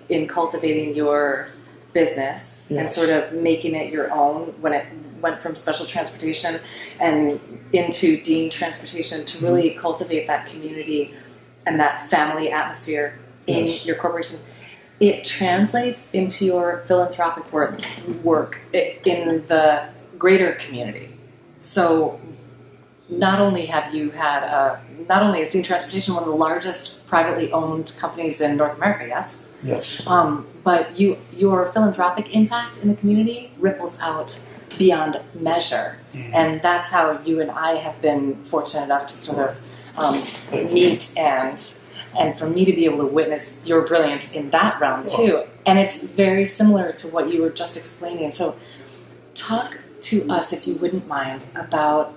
in cultivating your business and sort of making it your own when it went from special transportation and into Dean Transportation to really cultivate that community and that family atmosphere in your corporation. It translates into your philanthropic work in the greater community. So not only have you had, not only is Dean Transportation one of the largest privately owned companies in North America, yes? Yes. But your philanthropic impact in the community ripples out beyond measure. Mm-hmm. And that's how you and I have been fortunate enough to sort of meet and for me to be able to witness your brilliance in that realm too. And it's very similar to what you were just explaining. So talk to us, if you wouldn't mind, about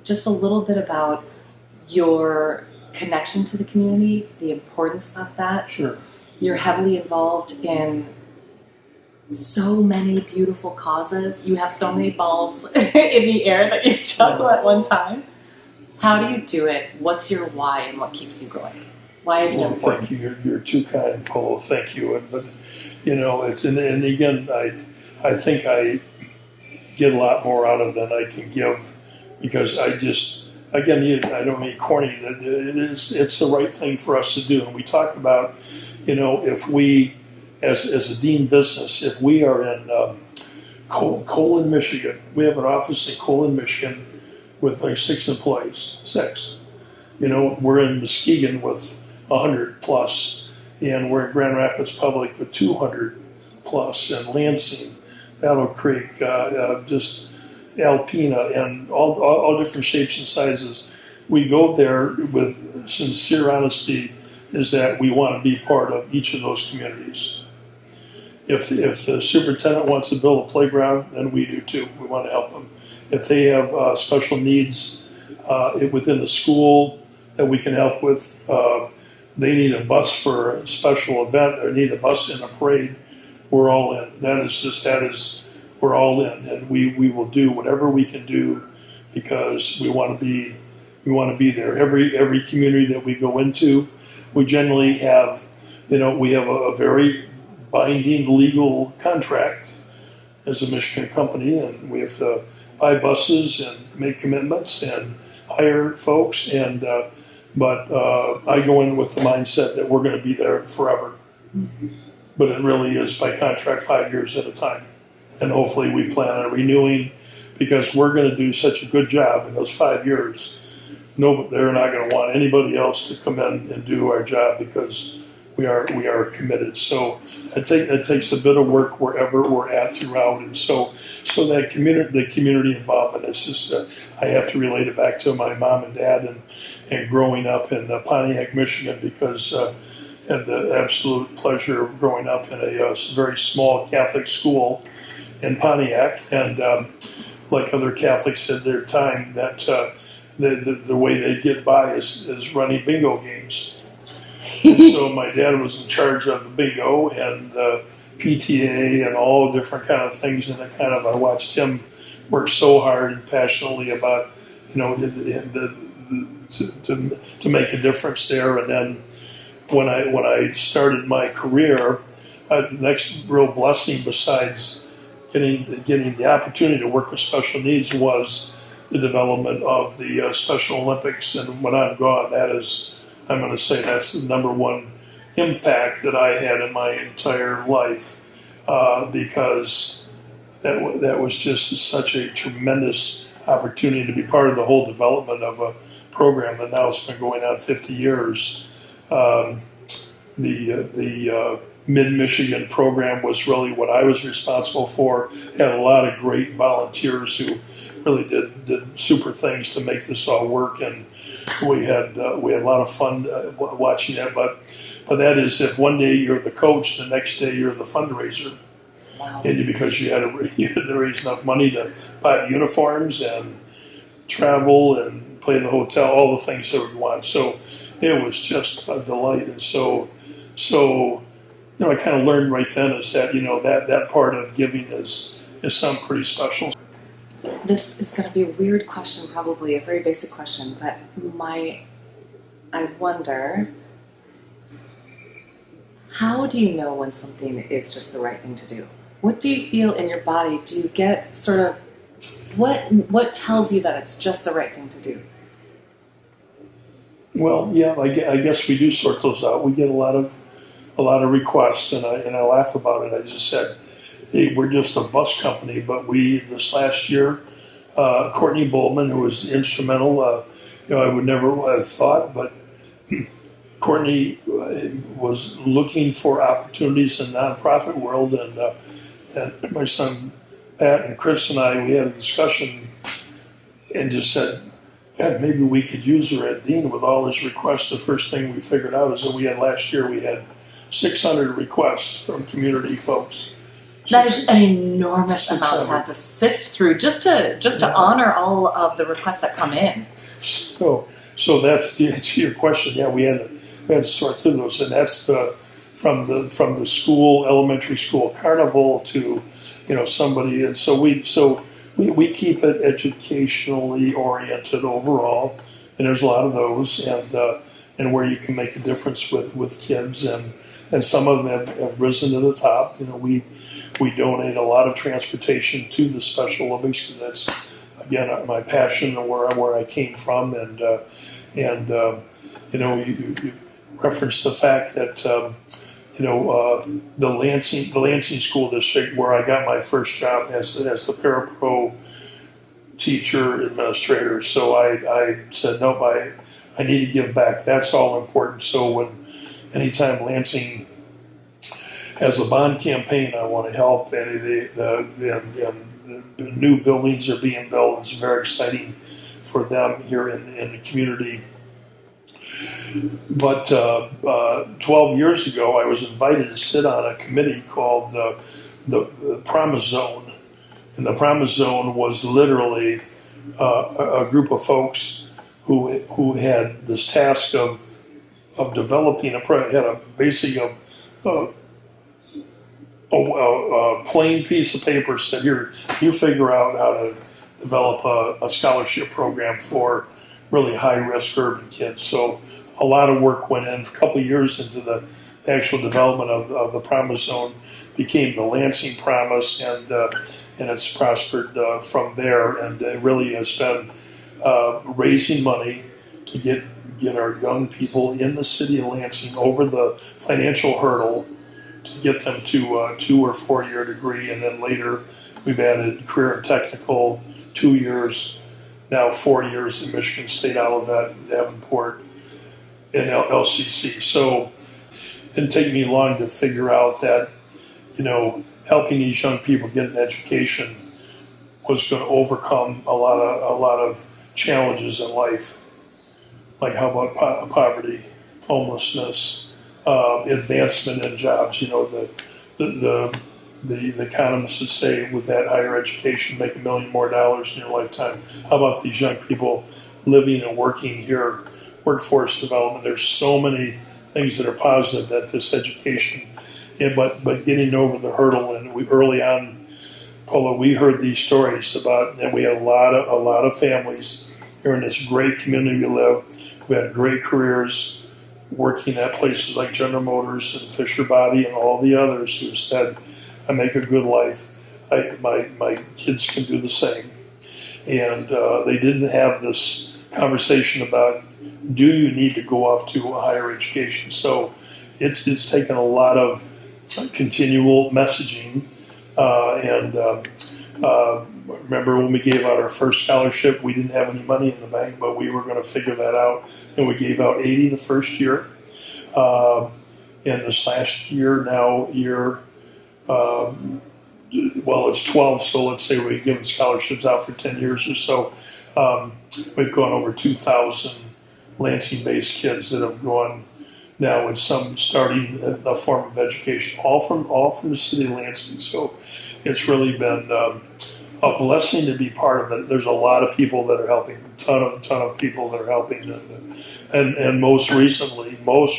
just a little bit about your connection to the community, the importance of that. Sure. You're heavily involved in so many beautiful causes. You have so many balls in the air that you juggle at one time. How do you do it? What's your why and what keeps you going? Why is it important? Thank you. You're too kind, Polo. Thank you. But it's and again, I think I get a lot more out of than I can give because I don't mean corny. It's the right thing for us to do. And we talk about, if we, as a Dean business, if we are in Colon, Michigan, we have an office in Colon, Michigan, with like 6 employees. 6. We're in Muskegon with 100 plus, and we're in Grand Rapids Public with 200 plus, and Lansing, Battle Creek, just Alpena, and all different shapes and sizes. We go there with sincere honesty, is that we want to be part of each of those communities. If the superintendent wants to build a playground, then we do too. We want to help them. If they have special needs within the school that we can help with, they need a bus for a special event or need a bus in a parade, we're all in. We're all in, and we will do whatever we can do because we want to be there. Every community that we go into, we generally have, we have a very binding legal contract as a Michigan company, and we have to buy buses and make commitments and hire folks. But I go in with the mindset that we're going to be there forever. Mm-hmm. But it really is by contract 5 years at a time. And hopefully we plan on renewing because we're going to do such a good job in those 5 years. No, they're not going to want anybody else to come in and do our job because we are committed. So it takes a bit of work wherever we're at throughout. And so that the community involvement is just, I have to relate it back to my mom and dad and growing up in Pontiac, Michigan, because I had the absolute pleasure of growing up in a very small Catholic school in Pontiac. And like other Catholics at their time, that the way they get by is running bingo games. And so my dad was in charge of the bingo and the PTA and all different kind of things. And I watched him work so hard and passionately about, to make a difference there. And then when I started my career, the next real blessing besides getting the opportunity to work with special needs was the development of the Special Olympics. And when I'm gone, I'm going to say that's the number one impact that I had in my entire life, because that was just such a tremendous opportunity to be part of the whole development of a program that now has been going on 50 years. The Mid-Michigan program was really what I was responsible for. Had a lot of great volunteers who really did super things to make this all work, and we had a lot of fun watching that. But that is, if one day you're the coach, the next day you're the fundraiser. Wow. And because you had to raise enough money to buy the uniforms and travel and play in the hotel, all the things that we want. So it was just a delight. And so I kind of learned right then is that that part of giving is something pretty special. This is going to be a weird question, probably a very basic question, but I wonder, how do you know when something is just the right thing to do? What do you feel in your body? Do you get sort of, what tells you that it's just the right thing to do? Well, yeah, I guess we do sort those out. We get a lot of requests, and I laugh about it. I just said, hey, we're just a bus company, but this last year, Courtney Boldman, who was instrumental, I would never have thought, but Courtney was looking for opportunities in the nonprofit world, and my son Pat and Chris and I, we had a discussion and just said, God, maybe we could use her at Dean with all his requests. The first thing we figured out is that last year we had 600 requests from community folks. That is an enormous amount to have to sift through just to honor all of the requests that come in. So that's the answer to your question. Yeah, we had to sort through those, and that's from the school, elementary school carnival to somebody, and so we keep it educationally oriented overall, and there's a lot of those, and where you can make a difference with kids, and some of them have risen to the top. We donate a lot of transportation to the Special Olympics because that's, again, my passion and where I came from, and you referenced the fact that the Lansing School District, where I got my first job as the parapro teacher administrator. So I said, nope, I need to give back. That's all important. So anytime Lansing has a bond campaign, I want to help. And the new buildings are being built. It's very exciting for them here in the community. But 12 years ago, I was invited to sit on a committee called the Promise Zone. And the Promise Zone was literally a group of folks who had this task of developing a plain piece of paper. Said, here, you figure out how to develop a scholarship program for really high-risk urban kids. So a lot of work went in. A couple of years into the actual development of the Promise Zone, became the Lansing Promise, and it's prospered from there. And it really has been raising money to get our young people in the city of Lansing over the financial hurdle to get them to a 2 or 4 year degree, and then later we've added career and technical 2 years, now 4 years in Michigan State, Olivet, Davenport, and LCC. So it didn't take me long to figure out that, helping these young people get an education was going to overcome a lot of challenges in life. Like how about poverty, homelessness, advancement in jobs. The economists would say with that higher education, make $1 million more in your lifetime. How about these young people living and working here? Workforce development. There's so many things that are positive that this education, but getting over the hurdle. And we early on, Polo, we heard these stories about, and we had a lot of families here in this great community we live who had great careers working at places like General Motors and Fisher Body and all the others who said, I make a good life my kids can do the same. And they didn't have this conversation about, do you need to go off to a higher education? So it's taken a lot of continual messaging. Remember when we gave out our first scholarship, we didn't have any money in the bank, but we were going to figure that out. And we gave out 80 the first year. And this last year, it's 12, so let's say we've given scholarships out for 10 years or so. We've gone over 2,000 Lansing-based kids that have gone now with some starting a form of education, all from the city of Lansing. So it's really been a blessing to be part of it. There's a lot of people that are helping, a ton of people that are helping, and most recently, what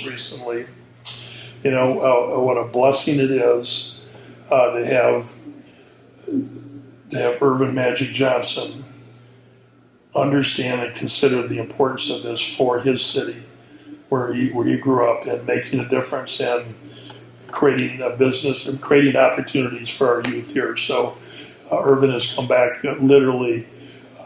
a blessing it is to have Irvin Magic Johnson understand and consider the importance of this for his city, where he grew up, and making a difference and creating a business and creating opportunities for our youth here. So Irvin has come back literally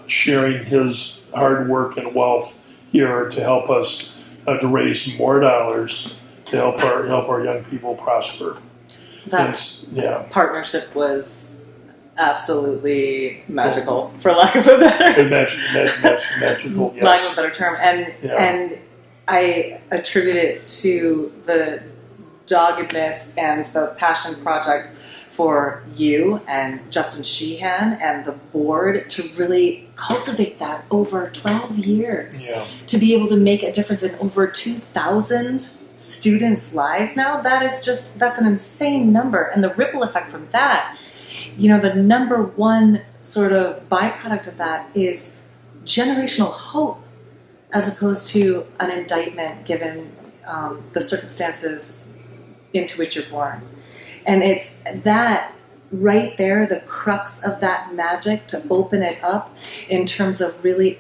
sharing his hard work and wealth here to help us to raise more dollars to help our young people prosper. That partnership was absolutely magical, for lack of a better magical, yes. lack of a better term. And I attribute it to the doggedness and the passion project for you and Justin Sheehan and the board to really cultivate that over 12 years. Yeah. To be able to make a difference in over 2,000 students' lives now, that's an insane number. And the ripple effect from that, the number one sort of byproduct of that is generational hope, as opposed to an indictment given the circumstances into which you're born. And it's that right there, the crux of that magic, to open it up in terms of really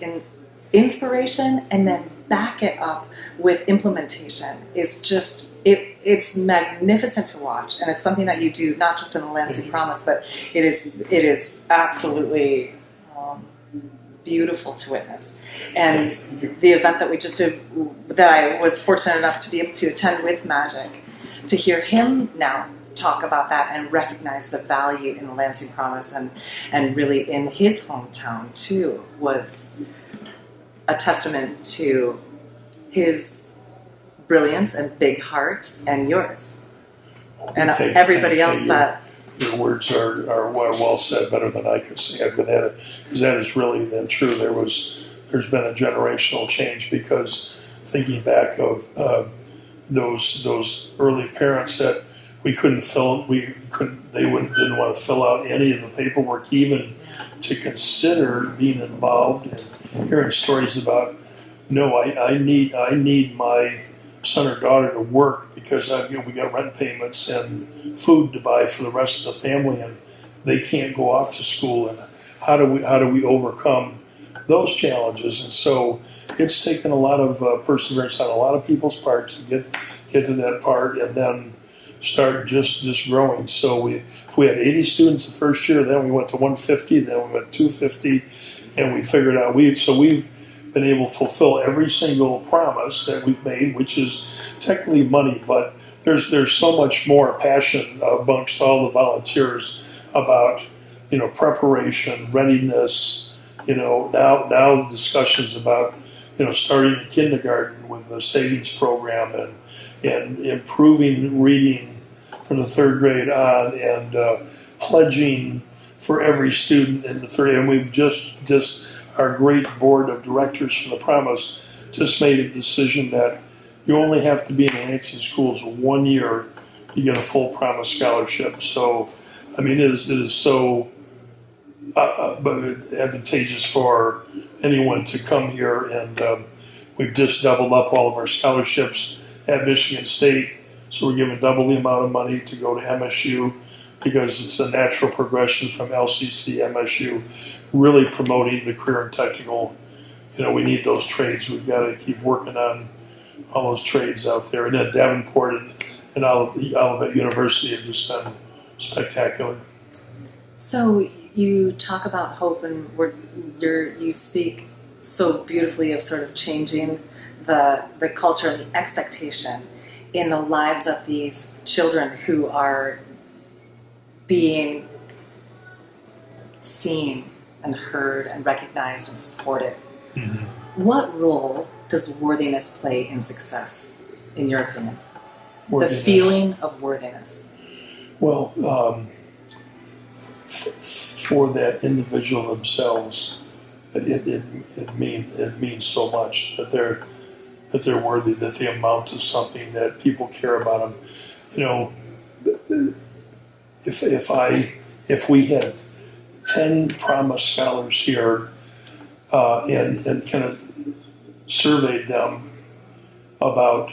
inspiration and then back it up with implementation is just, it's magnificent to watch. And it's something that you do not just in the Lansing Promise, but it is absolutely beautiful to witness. And the event that we just did, that I was fortunate enough to be able to attend with Magic, to hear him now talk about that and recognize the value in the Lansing Promise and really in his hometown too, was a testament to his brilliance and big heart and yours. And everybody else that... Your words are well said, better than I could say. I've been at it, because that has really been true. There's been a generational change, because thinking back of those early parents that didn't want to fill out any of the paperwork, even to consider being involved, and hearing stories about, no, I need my son or daughter to work because we got rent payments and food to buy for the rest of the family, and they can't go off to school. And how do we overcome those challenges? And so it's taken a lot of perseverance on a lot of people's parts to get to that part, and then start just growing. So if we had 80 students the first year, then we went to 150, then we went to 250, and we figured out we've been able to fulfill every single promise that we've made, which is technically money, but there's so much more passion amongst all the volunteers about preparation, readiness. Now discussions about starting a kindergarten with a savings program and improving reading from the third grade on, and pledging for every student in the third. And we've just our great board of directors from the Promise just made a decision that you only have to be in Lansing schools 1 year to get a full Promise scholarship. So, I mean, it is so advantageous for anyone to come here, and we've just doubled up all of our scholarships at Michigan State. So we're giving double the amount of money to go to MSU, because it's a natural progression from LCC, MSU, really promoting the career and technical. We need those trades. We've got to keep working on all those trades out there. And then Davenport and Olivet University have just been spectacular. So you talk about hope, and you speak so beautifully of sort of changing the culture and the expectation in the lives of these children who are being seen and heard and recognized and supported. Mm-hmm. What role does worthiness play in success, in your opinion? Worthiness. The feeling of worthiness. Well, for that individual themselves, it means so much that they're worthy, that they amount to something, that people care about them. You know, if we had 10 promised scholars here and kind of surveyed them about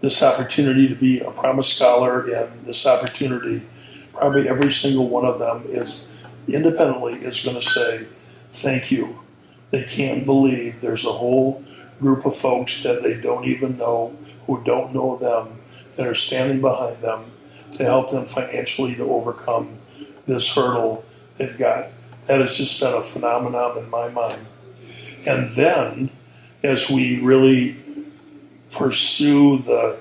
this opportunity to be a promised scholar and this opportunity, probably every single one of them is independently is going to say thank you. They can't believe there's a whole group of folks that they don't even know, who don't know them, that are standing behind them to help them financially to overcome this hurdle they've got. That has just been a phenomenon in my mind. And then, as we really pursue the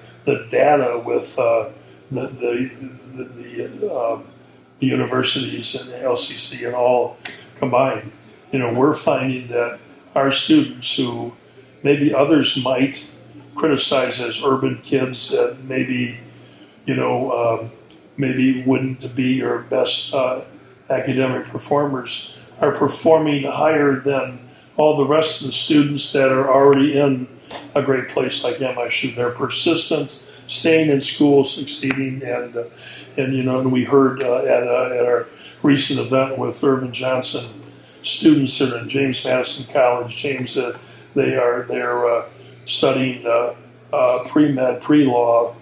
data with the universities and the LCC and all combined, you know, we're finding that our students, who maybe others might criticize as urban kids that maybe, you know, maybe wouldn't be your best academic performers, are performing higher than all the rest of the students that are already in a great place like MSU. Their persistence, staying in school, succeeding, and you know, and we heard at our recent event with Irvin Johnson, students that are in James Madison College. They're studying pre-med, pre-law,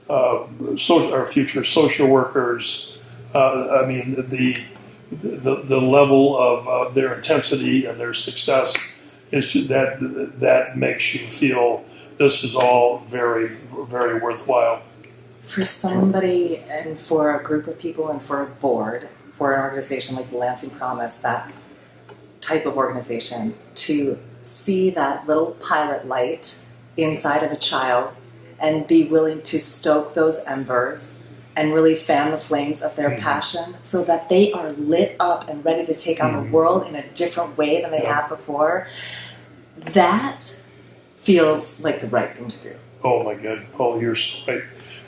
our future social workers. I mean, the level of their intensity and their success is that makes you feel this is all very, very worthwhile. For somebody and for a group of people and for a board, for an organization like the Lansing Promise, that type of organization, to see that little pilot light inside of a child and be willing to stoke those embers and really fan the flames of their passion so that they are lit up and ready to take on the world in a different way than they have before, that feels like the right thing to do. Oh my God, Paul, you're so right.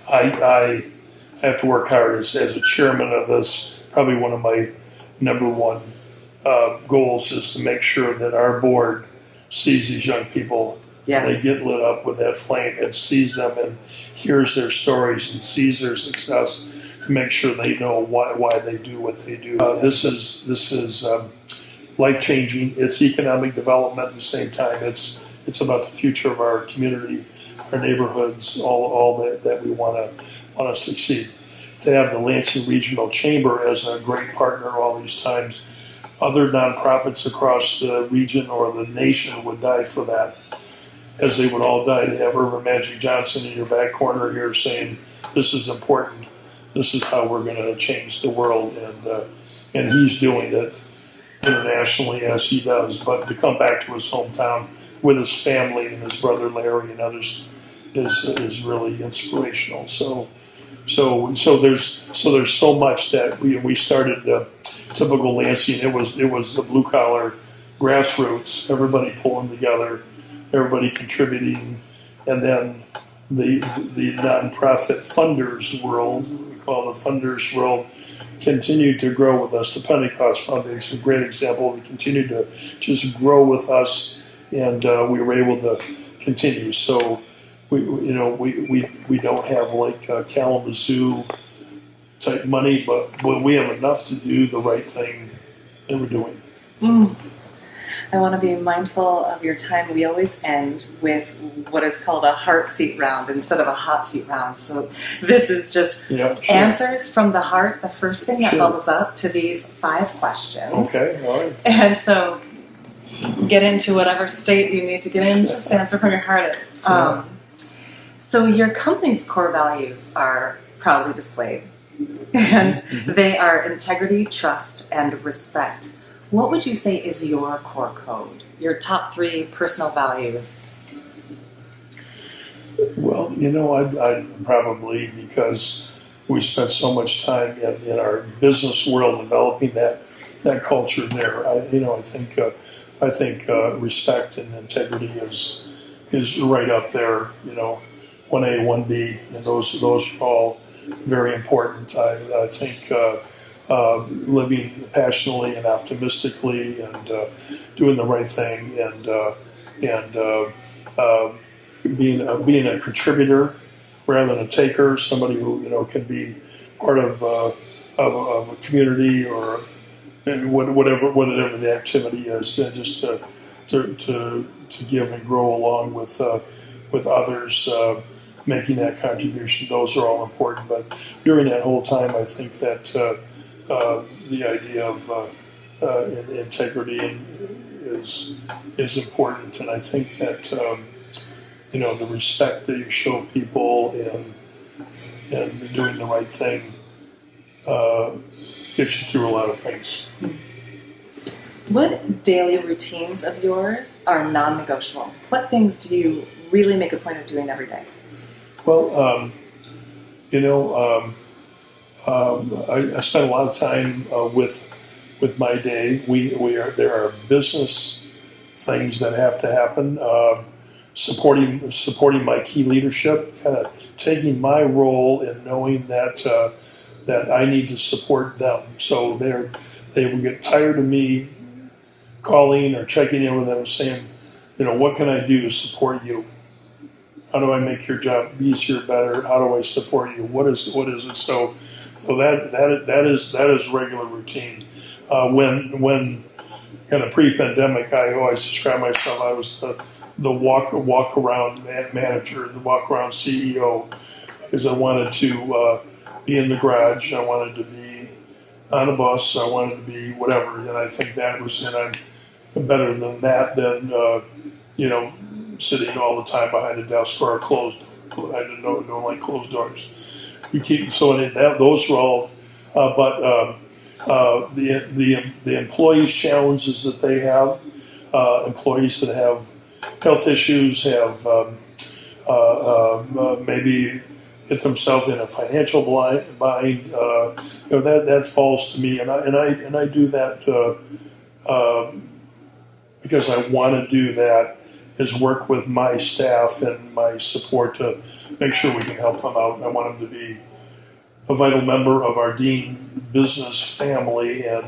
I have to work hard as a chairman of this. Probably one of my number one goals is to make sure that our board sees these young people. Yes. They get lit up with that flame and sees them and hears their stories and sees their success to make sure they know why they do what they do. This is life-changing. It's economic development at the same time. It's about the future of our community, our neighborhoods, all that we want to succeed. To have the Lansing Regional Chamber as a great partner all these times, other nonprofits across the region or the nation would die for that, as they would all die to have Irvin Magic Johnson in your back corner here saying, this is important, this is how we're going to change the world, and he's doing it internationally as he does, but to come back to his hometown with his family and his brother Larry and others is really inspirational. So there's so much that we started typical Lansing. It was the blue collar grassroots, everybody pulling together, everybody contributing, and then the nonprofit funders world, we call the funders world, continued to grow with us. The Pentecost Funding is a great example. They continued to just grow with us, and we were able to continue. So we don't have like Kalamazoo type money, but we have enough to do the right thing that we're doing. I want to be mindful of your time. We always end with what is called a heart seat round instead of a hot seat round. So this is just answers from the heart, the first thing that bubbles up to these 5 questions. Okay, all right. And so get into whatever state you need to get in, just answer from your heart. So your company's core values are proudly displayed and they are integrity, trust, and respect. What would you say is your core code, your top 3 personal values? Well, I'd probably, because we spent so much time in our business world developing that culture there. I think respect and integrity is right up there. 1A, 1B, and those are all very important. I think living passionately and optimistically and doing the right thing and being a contributor rather than a taker, somebody who can be part of a community or whatever the activity is, just to give and grow along with others, making that contribution. Those are all important. But during that whole time, I think that the idea of integrity is important, and I think that the respect that you show people and doing the right thing gets you through a lot of things. What daily routines of yours are non-negotiable? What things do you really make a point of doing every day? Well, I spend a lot of time with my day. There are business things that have to happen. Supporting my key leadership, kind of taking my role in knowing that I need to support them. So they will get tired of me calling or checking in with them, saying, what can I do to support you? How do I make your job easier, better? How do I support you? What is it? So that is regular routine. When kind of pre-pandemic, I always describe myself. I was the walk around manager, the walk around CEO, because I wanted to be in the garage. I wanted to be on a bus. I wanted to be whatever, and I think that was, and I'm better than that than sitting all the time behind a desk or closed. I don't like closed doors. We keep those are all, but the employees' challenges that they have, employees that have health issues, have maybe get themselves in a financial bind. That falls to me, and I do that because I want to do that. Is work with my staff and my support to make sure we can help them out. I want them to be a vital member of our Dean business family and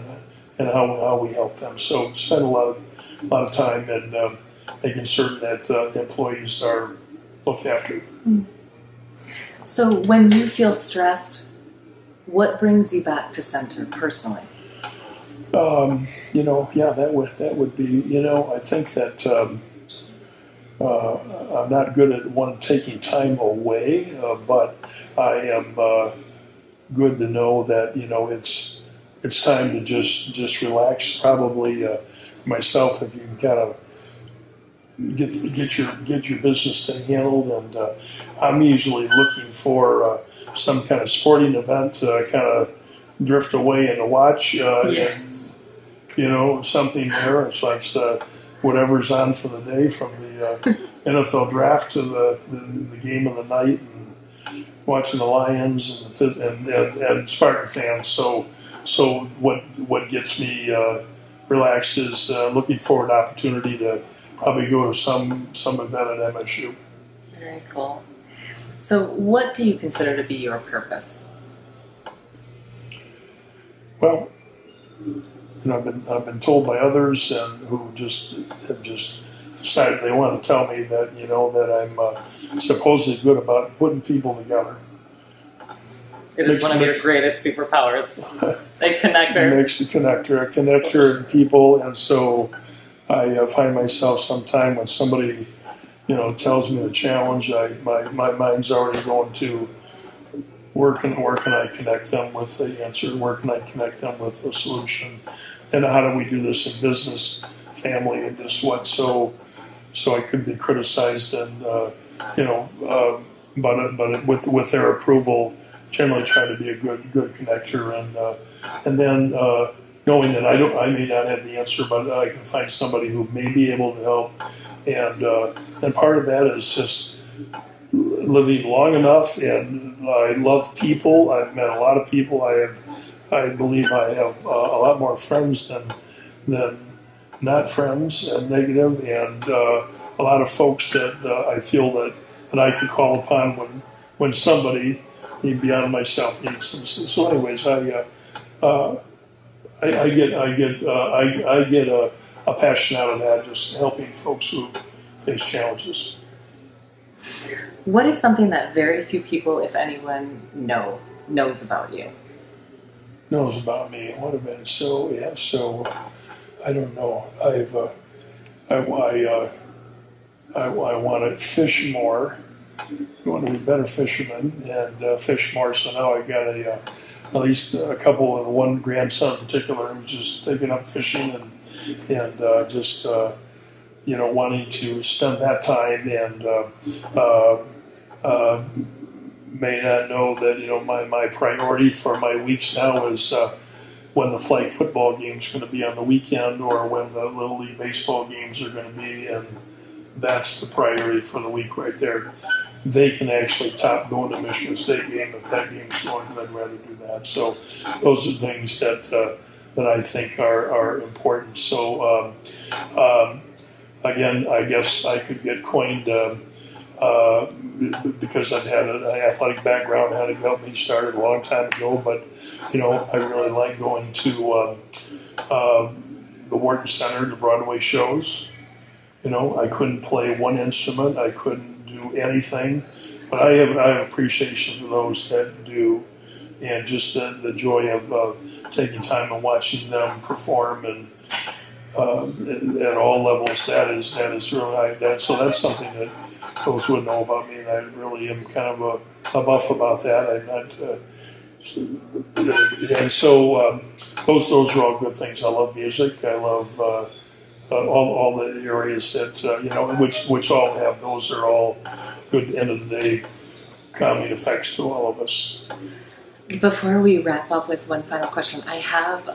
how we help them. So spend a lot of time in making certain that employees are looked after. So when you feel stressed, what brings you back to center personally? That would be, I think that I'm not good at taking time away, but I am good to know that it's time to just relax. Probably myself, if you can kind of get your business thing handled, and I'm usually looking for some kind of sporting event to kind of drift away and watch. Yes. And, something there. So it's whatever's on for the day, from the NFL draft to the game of the night, and watching the Lions and Spartan fans. So what gets me relaxed is looking for an opportunity to probably go to some event at MSU. Very cool. So what do you consider to be your purpose? Well, I've been told by others and who have decided they want to tell me that that I'm supposedly good about putting people together. It is one of your greatest superpowers. A connector. Makes a connector in people, and so I find myself sometime when somebody tells me the challenge, my mind's already going to where can I connect them with the answer? Where can I connect them with the solution? And how do we do this in business, family, and just what? So I could be criticized, and but with their approval, generally try to be a good connector, and then knowing that I may not have the answer, but I can find somebody who may be able to help, and part of that is just living long enough, and I love people. I've met a lot of people. I believe I have a lot more friends than not friends and negative, and a lot of folks that I feel that I can call upon when somebody beyond myself needs some. So anyways, I get a passion out of that, just helping folks who face challenges. What is something that very few people, if anyone, knows about you? Knows about me. It would have been so I don't know. I want to fish more. I want to be a better fisherman and fish more. So now I got at least a couple, and one grandson in particular who's just taking up fishing and just wanting to spend that time, and may not know that my priority for my weeks now is when the flag football game's going to be on the weekend, or when the Little League baseball games are going to be, and that's the priority for the week right there. They can actually top going to Michigan State game if that game's going, because I'd rather do that. So those are things that I think are important. So again, I guess I could get coined because I've had an athletic background, had it help me started a long time ago. But I really like going to the Wharton Center, the Broadway shows. I couldn't play one instrument. I couldn't do anything, but I have appreciation for those that do, and just the joy of taking time and watching them perform, and at all levels. That is really so that's something that folks would know about me, and I really am kind of a buff about that. I'm not. And so those are all good things. I love music. I love all the areas that which all have. Those are all good. End of the day, calming effects to all of us. Before we wrap up with one final question, I have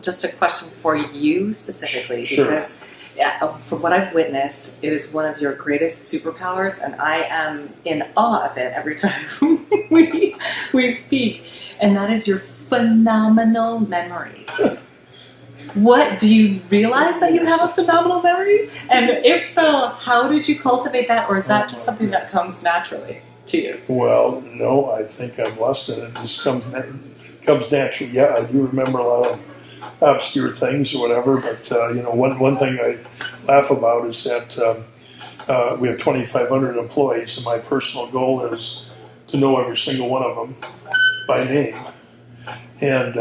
just a question for you specifically, Sure. because from what I've witnessed, it is one of your greatest superpowers, and I am in awe of it every time we speak, and that is your phenomenal memory. What, do you realize that you have a phenomenal memory? And if so, how did you cultivate that, or is that just something that comes naturally to you? Well, no, I think I'm blessed, and it just comes naturally. Yeah, I do remember a lot of obscure things or whatever, but one thing I laugh about is that we have 2,500 employees, and my personal goal is to know every single one of them by name, and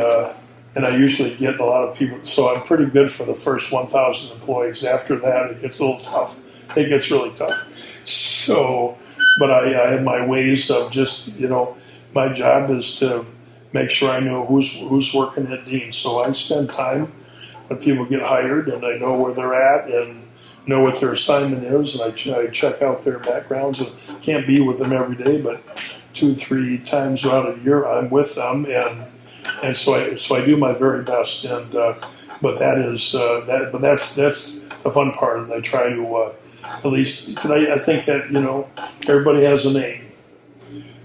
I usually get a lot of people, so I'm pretty good for the first 1,000 employees. After that, it gets a little tough. It gets really tough. So, but I have my ways of just, my job is to make sure I know who's working at Dean. So I spend time when people get hired, and I know where they're at and know what their assignment is, and I check out their backgrounds. I can't be with them every day, but 2-3 times out of the year I'm with them, and so I do my very best. And but that is but that's the fun part, and I try to at least, because I think that everybody has a name.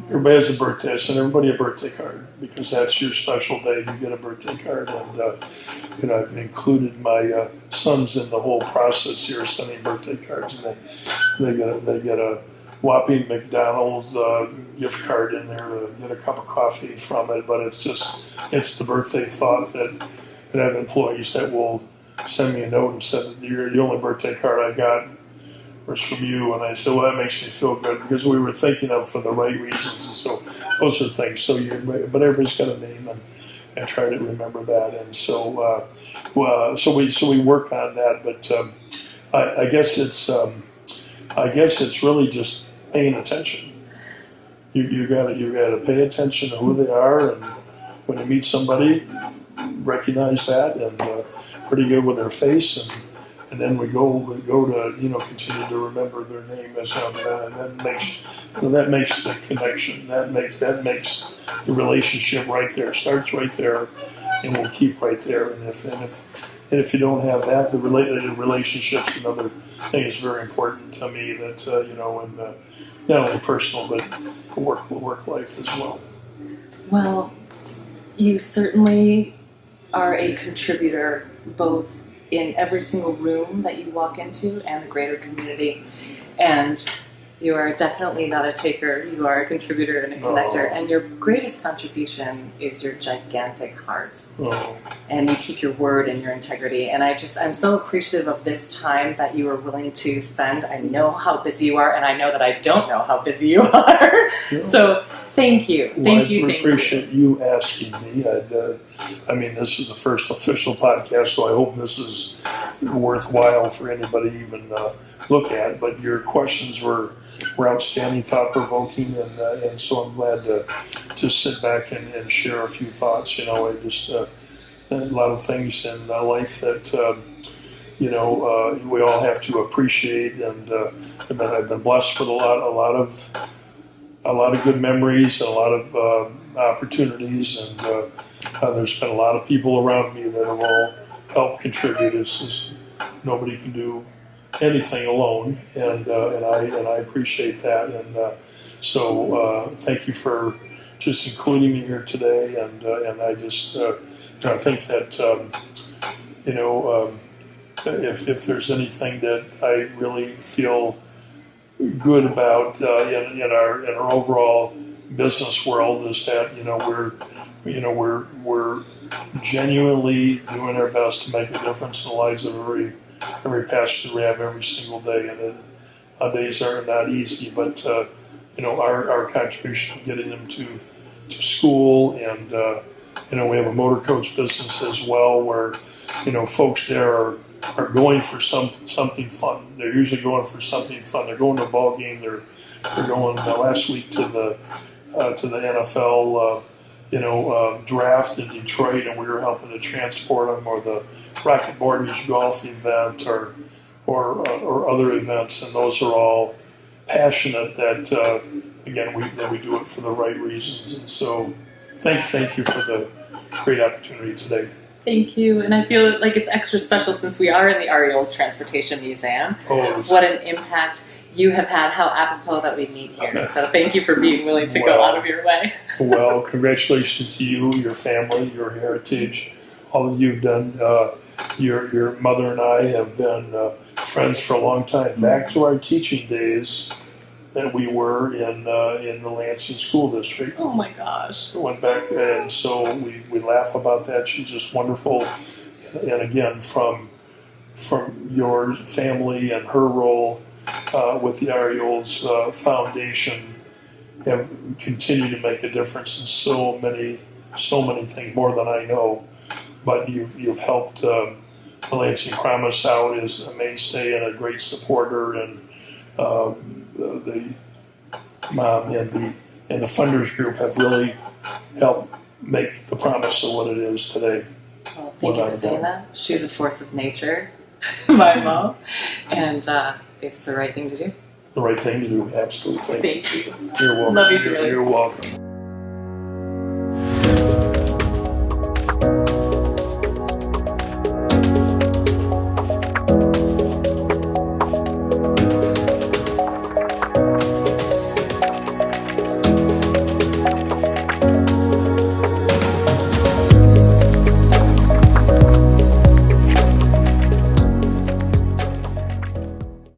Everybody has a birthday. I send everybody a birthday card, because that's your special day. You get a birthday card, and I've included my sons in the whole process here, sending birthday cards, and they get a whopping McDonald's gift card in there to get a cup of coffee from it. But it's the birthday thought that I have employees that will send me a note and said, "You're the only birthday card I got was from you," and I said, "Well, that makes me feel good, because we were thinking of for the right reasons." And so those are things. So but everybody's got a name, and I try to remember that. And so so we work on that. But I guess it's really just paying attention. You gotta pay attention to who they are, and when you meet somebody, recognize that, and pretty good with their face, and then we go to continue to remember their name as and that makes the connection. That makes the relationship right there. Starts right there, and will keep right there. And if you don't have that, the relationships, another thing is very important to me. That and not only personal but work life as well. Well, you certainly are a contributor both in every single room that you walk into and the greater community. And you are definitely not a taker. You are a contributor and a connector. And your greatest contribution is your gigantic heart. And you keep your word and your integrity. And I'm so appreciative of this time that you are willing to spend. I know how busy you are, and I know that I don't know how busy you are. So thank you. Thank you. I appreciate you asking me. This is the first official podcast, so I hope this is worthwhile for anybody to even look at. But your questions were outstanding, thought-provoking, and so I'm glad to just sit back and share a few thoughts. A lot of things in life that we all have to appreciate, and I've been blessed with a lot of good memories and a lot of opportunities, and there's been a lot of people around me that have all helped contribute. Nobody can do anything alone, and I appreciate that, and so thank you for just including me here today, and I just I think that if there's anything that I really feel good about in our overall business world is that we're genuinely doing our best to make a difference in the lives of every passenger we have every single day, and days are not easy, but our contribution of getting them to school, and we have a motor coach business as well, where folks there are going for something fun. They're usually going for something fun. They're going to a ball game. They're going last week to the NFL draft in Detroit, and we were helping to transport them, or the Rocket Mortgage golf event, or other events, and those are all passionate. That again, we do it for the right reasons, and so thank you for the great opportunity today. Thank you, and I feel like it's extra special since we are in the Ariel's Transportation Museum. What an impact you have had, how apropos that we meet here. So thank you for being willing to go out of your way. Well, congratulations to you, your family, your heritage, all that you've done. Your mother and I have been friends for a long time, back to our teaching days that we were in the Lansing School District. Oh my gosh. Went back, and so we laugh about that. She's just wonderful. And again, from your family and her role with the Ariel's Foundation, have continued to make a difference in so many things, more than I know. But you've helped the Lansing Promise out as a mainstay and a great supporter, and the mom and the funders group have really helped make the Promise of what it is today. Well, thank you for saying that. She's a force of nature, my mom, and it's the right thing to do. The right thing to do, absolutely. Thank you. You're welcome. Love you, Julie. You're welcome.